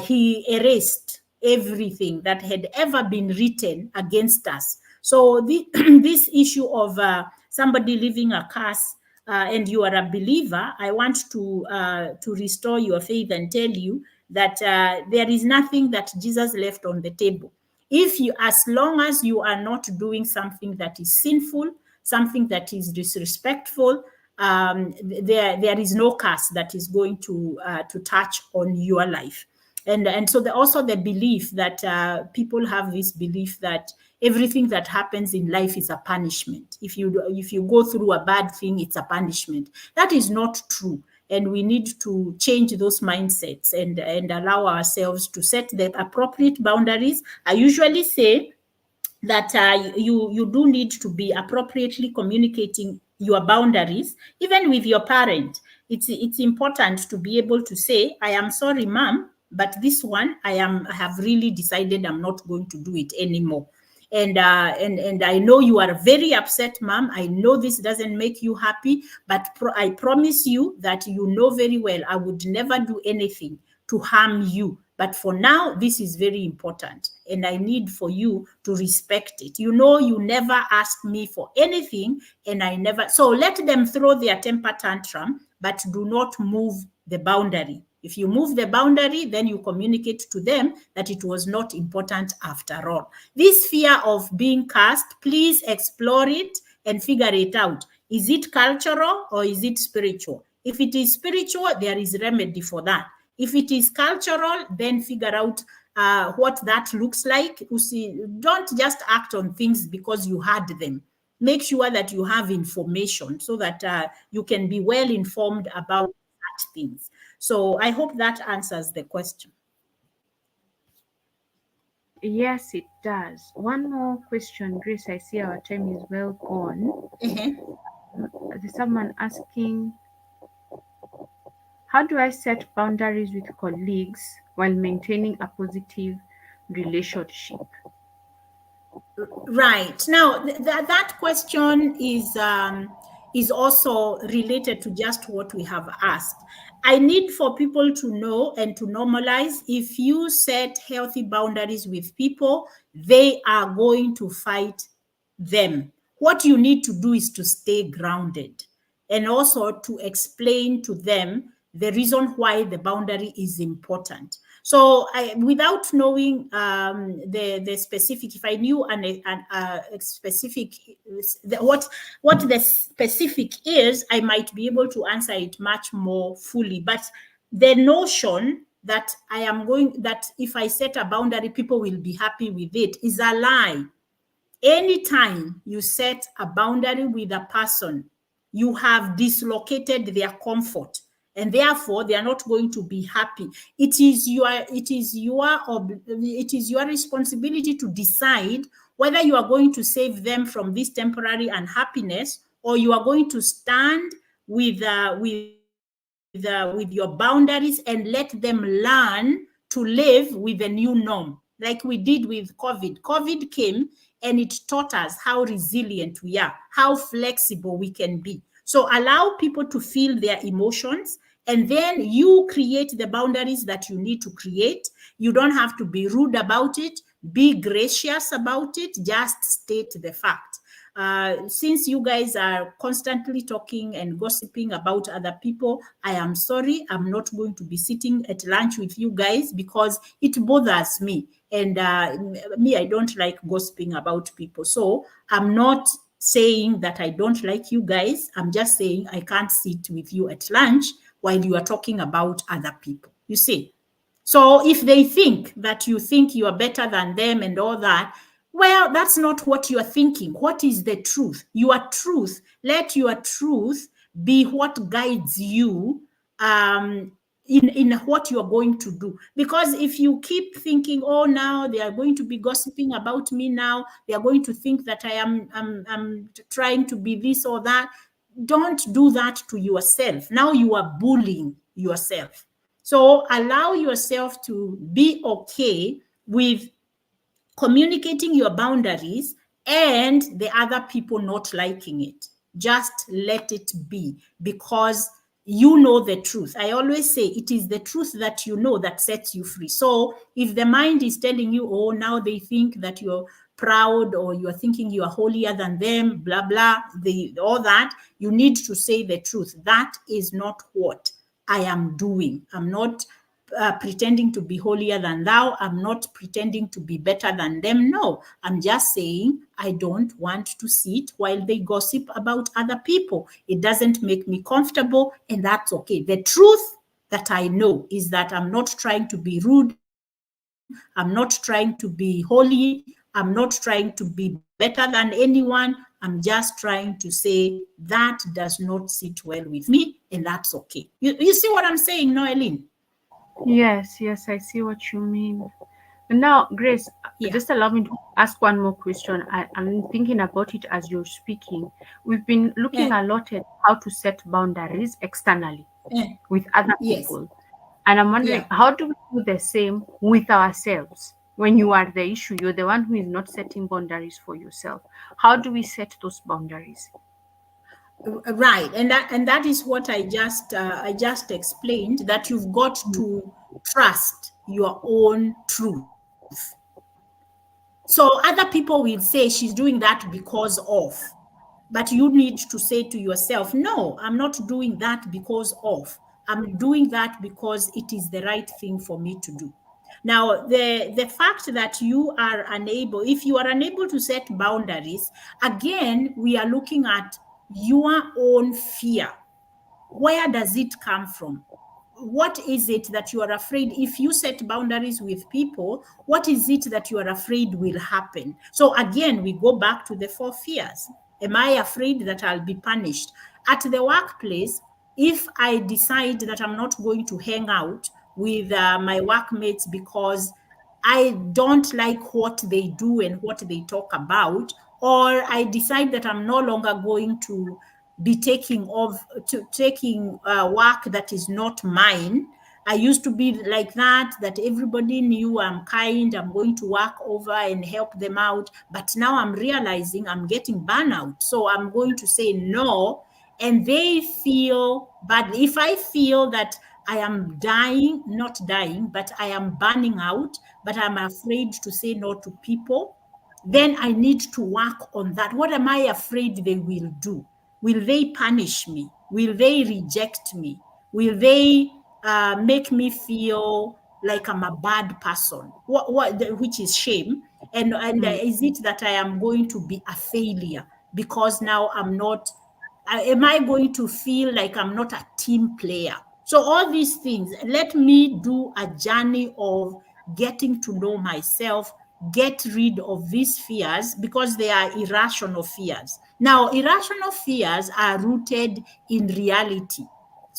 he erased everything that had ever been written against us. So this issue of somebody leaving a curse, and you are a believer, I want to restore your faith and tell you that there is nothing that Jesus left on the table. As long as you are not doing something that is sinful, something that is disrespectful, there is no curse that is going to touch on your life. And so also the belief that people have this belief that everything that happens in life is a punishment. If you go through a bad thing, it's a punishment. That is not true. And we need to change those mindsets and allow ourselves to set the appropriate boundaries. I usually say that you do need to be appropriately communicating your boundaries, even with your parent. It's important to be able to say, I am sorry, mom, but this one I have really decided I'm not going to do it anymore. And I know you are very upset, mom. I know this doesn't make you happy, but I promise you that you know very well I would never do anything to harm you. But for now, this is very important, and I need for you to respect it. You know, you never asked me for anything, and I never. So let them throw their temper tantrum, but do not move the boundary. If you move the boundary, then you communicate to them that it was not important after all. This fear of being cast, please explore it and figure it out. Is it cultural or is it spiritual? If it is spiritual, there is remedy for that. If it is cultural, then figure out what that looks like. You see, don't just act on things because you had them. Make sure that you have information so that you can be well informed about such things. So I hope that answers the question. Yes, it does. One more question, Grace. I see our time is well gone. There's someone asking, how do I set boundaries with colleagues while maintaining a positive relationship? Right. Now, that question is also related to just what we have asked. I need for people to know and to normalize, if you set healthy boundaries with people, they are going to fight them. What you need to do is to stay grounded and also to explain to them the reason why the boundary is important. So without knowing the specific, if I knew a specific, what the specific is, I might be able to answer it much more fully. But the notion that that if I set a boundary, people will be happy with it is a lie. Anytime you set a boundary with a person, you have dislocated their comfort. and therefore they are not going to be happy. It is your responsibility to decide whether you are going to save them from this temporary unhappiness, or you are going to stand with your boundaries and let them learn to live with a new norm, like we did with COVID. COVID came and it taught us how resilient we are, how flexible we can be. So allow people to feel their emotions, and then you create the boundaries that you need to create. You don't have to be rude about it, be gracious about it, just state the fact. Since you guys are constantly talking and gossiping about other people, I am sorry. I'm not going to be sitting at lunch with you guys because it bothers me. And me, I don't like gossiping about people. So I'm not saying that I don't like you guys. I'm just saying I can't sit with you at lunch while you are talking about other people. You see? So if they think that you think you are better than them and all that, well, that's not what you are thinking. What is the truth? Your truth. Let your truth be what guides you in what you are going to do. Because if you keep thinking, oh, now they are going to be gossiping about me now, they are going to think that I'm trying to be this or that. Don't do that to yourself. Now you are bullying yourself. So allow yourself to be okay with communicating your boundaries and the other people not liking it. Just let it be, because you know the truth. I always say it is the truth that you know that sets you free. So if the mind is telling you, oh, now they think that you're proud, or you're thinking you are holier than them, blah, blah, all that, you need to say the truth. That is not what I am doing. I'm not pretending to be holier than thou. I'm not pretending to be better than them. No, I'm just saying I don't want to sit while they gossip about other people. It doesn't make me comfortable, and that's okay. The truth that I know is that I'm not trying to be rude. I'm not trying to be holy. I'm not trying to be better than anyone. I'm just trying to say that does not sit well with me, and that's okay. You see what I'm saying, Noeline? Yes, I see what you mean. Now, Grace, Yeah. just allow me to ask one more question. I'm thinking about it as you're speaking. We've been looking Eh, a lot at how to set boundaries externally eh, with other yes. people. And I'm wondering, Yeah. how do we do the same with ourselves? When you are the issue, you're the one who is not setting boundaries for yourself. How do we set those boundaries? Right. And that is what I just explained, that you've got to trust your own truth. So other people will say she's doing that because of, but you need to say to yourself, no, I'm not doing that because of. I'm doing that because it is the right thing for me to do. Now, the fact that you are unable, if you are unable to set boundaries, again, we are looking at your own fear. Where does it come from? What is it that you are afraid? If you set boundaries with people, what is it that you are afraid will happen? So again, we go back to the four fears. Am I afraid that I'll be punished? At the workplace, if I decide that I'm not going to hang out with my workmates because I don't like what they do and what they talk about, or I decide that I'm no longer going to be taking work that is not mine. I used to be like that everybody knew I'm kind, I'm going to work over and help them out. But now I'm realizing I'm getting burnout. So I'm going to say no. And they feel bad. If I feel that I am dying, not dying, but I am burning out, but I'm afraid to say no to people, then I need to work on that. What am I afraid they will do? Will they punish me? Will they reject me? Will they make me feel like I'm a bad person? Which is shame. And Mm. is it that I am going to be a failure because now I'm not? Am I going to feel like I'm not a team player? So all these things, let me do a journey of getting to know myself, get rid of these fears because they are irrational fears. Now, irrational fears are rooted in reality.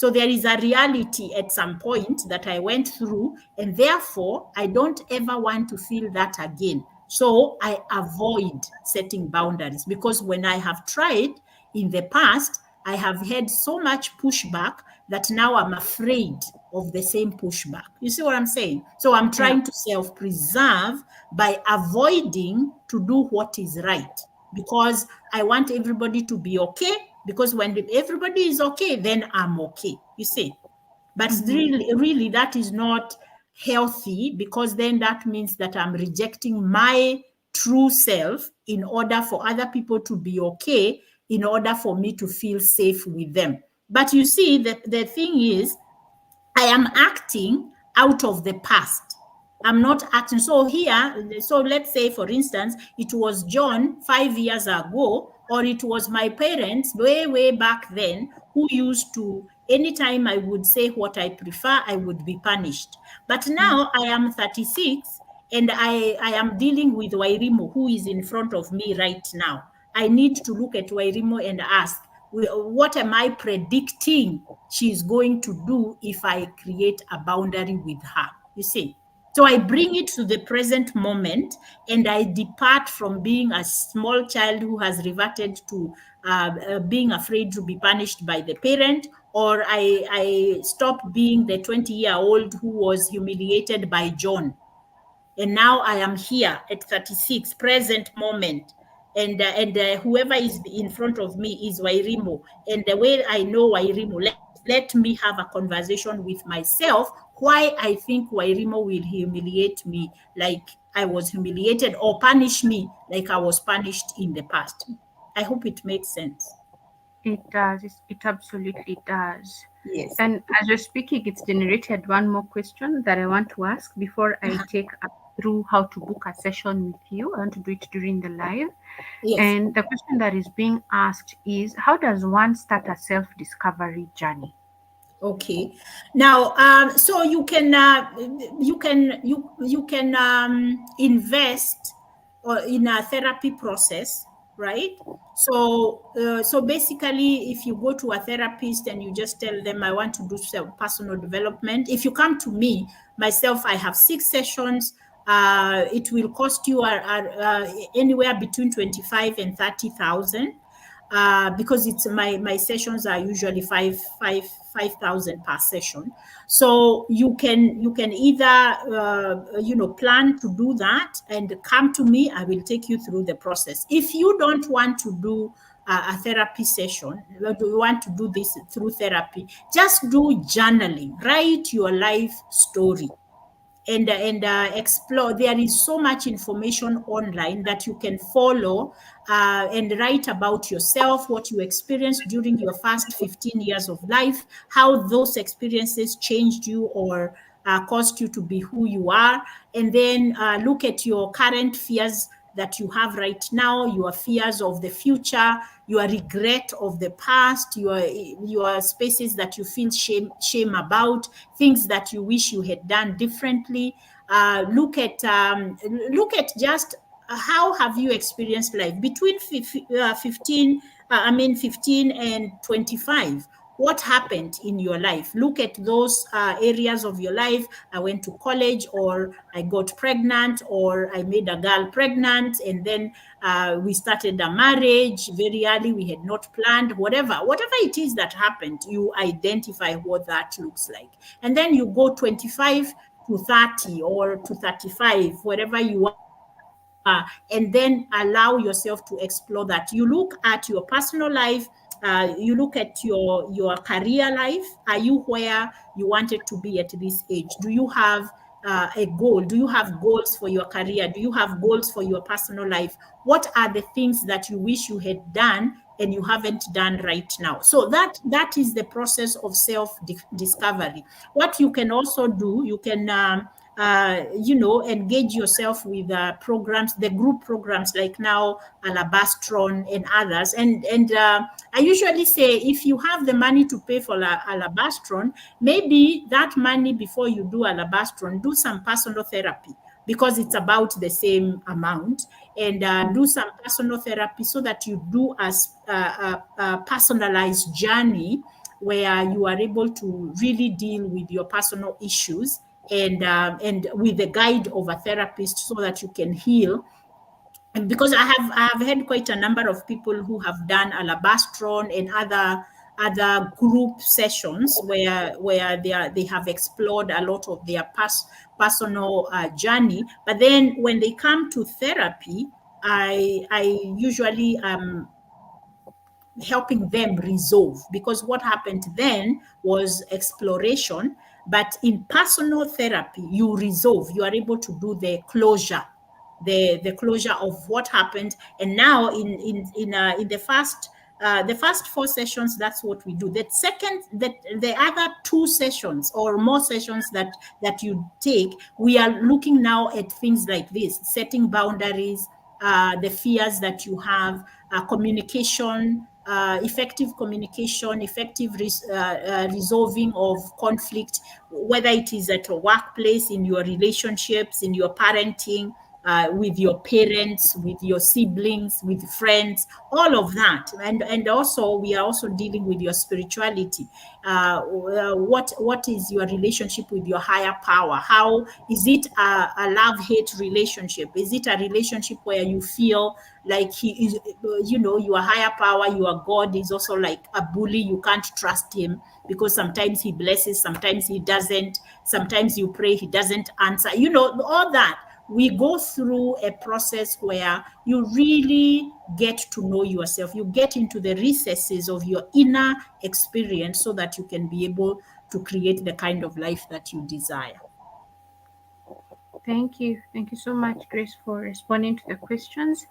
So there is a reality at some point that I went through, and therefore I don't ever want to feel that again. So I avoid setting boundaries, because when I have tried in the past, I have had so much pushback that now I'm afraid of the same pushback. You see what I'm saying? So I'm Yeah. trying to self preserve by avoiding to do what is right, because I want everybody to be okay. Because when everybody is okay, then I'm okay. You see? But Mm-hmm. really, that is not healthy, because then that means that I'm rejecting my true self in order for other people to be okay, in order for me to feel safe with them. But you see, the thing is, I am acting out of the past. I'm not acting. So here, so let's say, for instance, it was John 5 years ago, or it was my parents way, way back then, who used to, anytime I would say what I prefer, I would be punished. But now I am 36, and I am dealing with Wairimu, who is in front of me right now. I need to look at Wairimu and ask, what am I predicting she's going to do if I create a boundary with her? You see? So I bring it to the present moment, and I depart from being a small child who has reverted to being afraid to be punished by the parent, or I stop being the 20-year-old who was humiliated by John, and now I am here at 36, present moment. And whoever is in front of me is Wairimo. And the way I know Wairimo, let me have a conversation with myself why I think Wairimo will humiliate me like I was humiliated, or punish me like I was punished in the past. I hope it makes sense. It does. It absolutely does. Yes. And as you're speaking, it's generated one more question that I want to ask before I Uh-huh. take up through how to book a session with you. I want to do it during the live. Yes. And the question that is being asked is, how does one start a self discovery journey? Okay. Now, so you can invest in a therapy process, right? So basically, if you go to a therapist and you just tell them, I want to do personal development. If you come to me myself, I have 6 sessions. It will cost you anywhere between 25 and 30,000, because it's my sessions are usually 5,000 per session. So you can either plan to do that and come to me. I will take you through the process. If you don't want to do a therapy session, do you want to do this through therapy, just do journaling, write your life story, and explore. There is so much information online that you can follow, and write about yourself, what you experienced during your first 15 years of life, how those experiences changed you, or caused you to be who you are. And then look at your current fears that you have right now, your fears of the future, your regret of the past, your spaces that you feel shame about, things that you wish you had done differently. Look at just how have you experienced life between 15 and 25. What happened in your life? Look at those areas of your life. I went to college, or I got pregnant, or I made a girl pregnant, and then we started a marriage very early. We had not planned. Whatever it is that happened, you identify what that looks like, and then you go 25 to 30 or to 35, wherever you are, and then allow yourself to explore that. You look at your personal life, you look at your career life. Are you where you wanted to be at this age? Do you have a goal? Do you have goals for your career? Do you have goals for your personal life? What are the things that you wish you had done and you haven't done right now? So that is the process of self discovery. What you can also do, you can engage yourself with programs, the group programs like now Alabastron and others. And I usually say, if you have the money to pay for Alabastron, maybe that money, before you do Alabastron, do some personal therapy, because it's about the same amount, and do some personal therapy so that you do a personalized journey where you are able to really deal with your personal issues and with the guide of a therapist so that you can heal. And because I have had quite a number of people who have done alabastron and other group sessions where they have explored a lot of their personal journey, but then when they come to therapy, I usually helping them resolve, because what happened then was exploration, but in personal therapy you resolve, you are able to do the closure, the closure of what happened. And now in the first 4 sessions, that's what we do. The other 2 sessions or more sessions that you take, we are looking now at things like this: setting boundaries, the fears that you have, communication, effective communication, effective resolving of conflict, whether it is at a workplace, in your relationships, in your parenting, with your parents, with your siblings, with friends, all of that. And also we are also dealing with your spirituality. What is your relationship with your higher power? How is it a love-hate relationship? Is it a relationship where you feel like he is, your higher power, your God, is also like a bully? You can't trust him because sometimes he blesses, sometimes he doesn't, sometimes you pray, he doesn't answer, all that. We go through a process where you really get to know yourself. You get into the recesses of your inner experience so that you can be able to create the kind of life that you desire. Thank you. Thank you so much, Grace, for responding to the questions.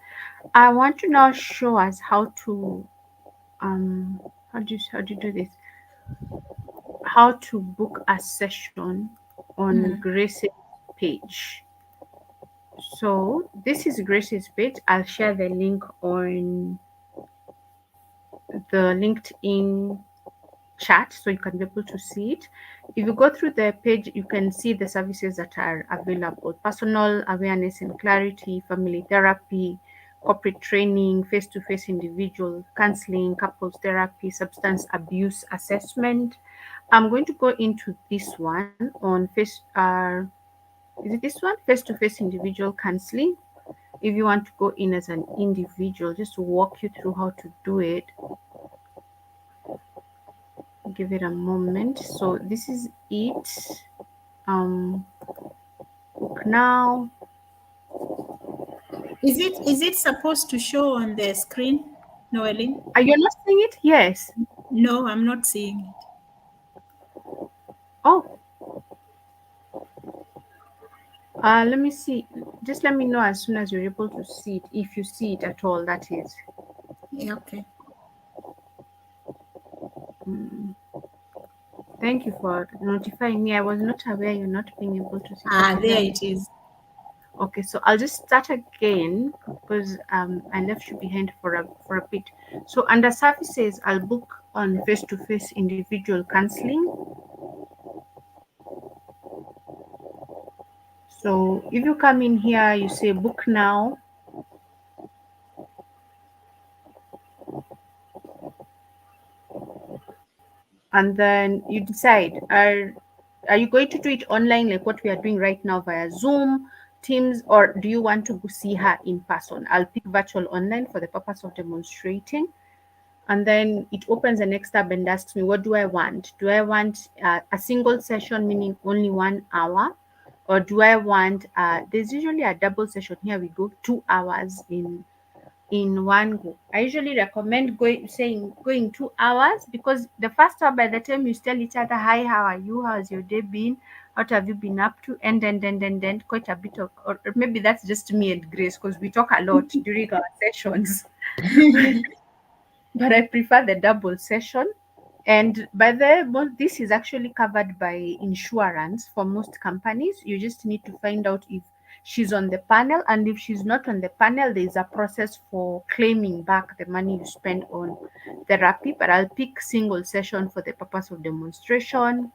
I want to now show us um how do you do this? How to book a session on Mm. Grace's page. So this is Grace's page. I'll share the link on the LinkedIn chat so you can be able to see it. If you go through the page, you can see the services that are available: personal awareness and clarity, family therapy, corporate training, face to face individual counseling, couples therapy, substance abuse assessment. I'm going to go into this one on is it this one? Face to face individual counseling. If you want to go in as an individual, just to walk you through how to do it, give it a moment. So this is it. um Now, Is it supposed to show on the screen, Noeline? are you not seeing it? Yes. No, I'm not seeing it. Oh, let me see. Just let me know as soon as you're able to see it, if you see it at all, that is. Yeah, okay. Mm, Thank you for notifying me. I was not aware you're not being able to see it. Ah, Okay, there there. it is. Okay, so I'll just start again because I left you behind for a bit. So under services, I'll book on face-to-face individual counseling. So if you come in here, you say book now, and then you decide, are you going to do it online like what we are doing right now via Zoom, Teams, or do you want to go see her in person? I'll pick virtual online for the purpose of demonstrating. And then it opens the next tab and asks me, what do I want? Do I want a single session, meaning only 1 hour? Or do I want, there's usually a double session. Here we go, 2 hours in one go. I usually recommend going 2 hours, because the first hour, by the time you tell each other, hi, how are you? How's your day been? What have you been up to? And then quite a bit of, or maybe that's just me and Grace because we talk a lot during our sessions. But I prefer the double session. And by the this is actually covered by insurance for most companies. You just need to find out if she's on the panel, and if she's not on the panel, there is a process for claiming back the money you spend on therapy. But I'll pick single session for the purpose of demonstration.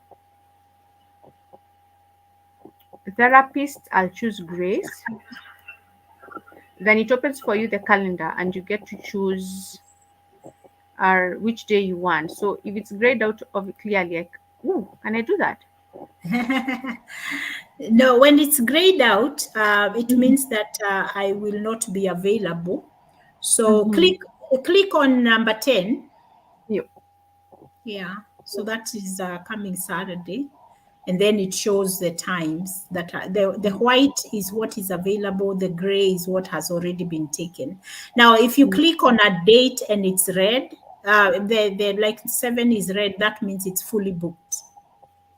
The therapist, I'll choose Grace. Then it opens for you the calendar, and you get to choose or which day you want. So if it's grayed out of it clearly, like, ooh, can I do that? No, when it's grayed out, it Mhm. means that I will not be available. So Mm-hmm. click on number 10. Yeah. Yeah. So that is coming Saturday. And then it shows the times that the white is what is available, the gray is what has already been taken. Now, if you click on a date and it's red, the like 7 is red, that means it's fully booked.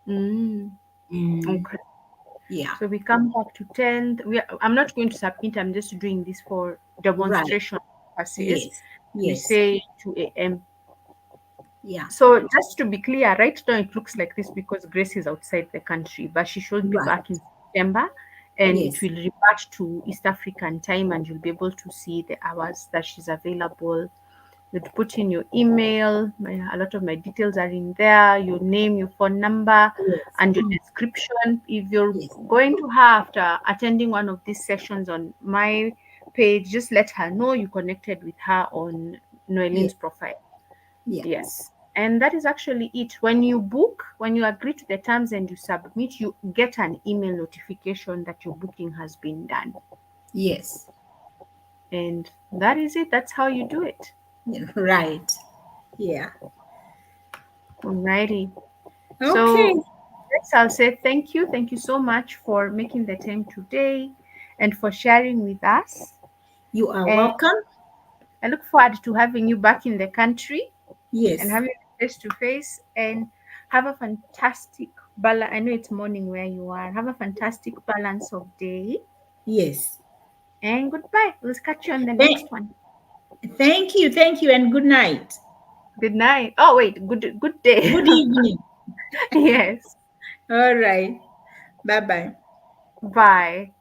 Mm, Mm, okay. yeah. So we come back to 10th. I'm not going to submit. I'm just doing this for Right. demonstration purposes. Yes. We Yes. say 2 a.m. Yeah. So just to be clear, right now it looks like this because Grace is outside the country, but she should be Right. back in September, and it Yes. will revert to East African time, and you'll be able to see the hours that she's available. You'd put in your email. A lot of my details are in there. Your name, your phone number, Yes. and your description. If you're Yes. going to her after attending one of these sessions on my page, just let her know you connected with her on Yes. Noeline's profile. Yeah. Yes. And that is actually it. When you book, when you agree to the terms and you submit, you get an email notification that your booking has been done. Yes. And that is it. That's how you do it. Yeah. Right. Yeah. Alrighty. Okay. So, yes, I'll say thank you. Thank you so much for making the time today and for sharing with us. You are And welcome. I look forward to having you back in the country and Yes. having you face to face. And have a fantastic balance. I know it's morning where you are. Have a fantastic balance of day. Yes. And goodbye. We'll catch you on the Thank, next one. thank you. Thank you. And good night. Good night. Oh wait, good day. Good evening. Yes. All right. Bye bye. Bye.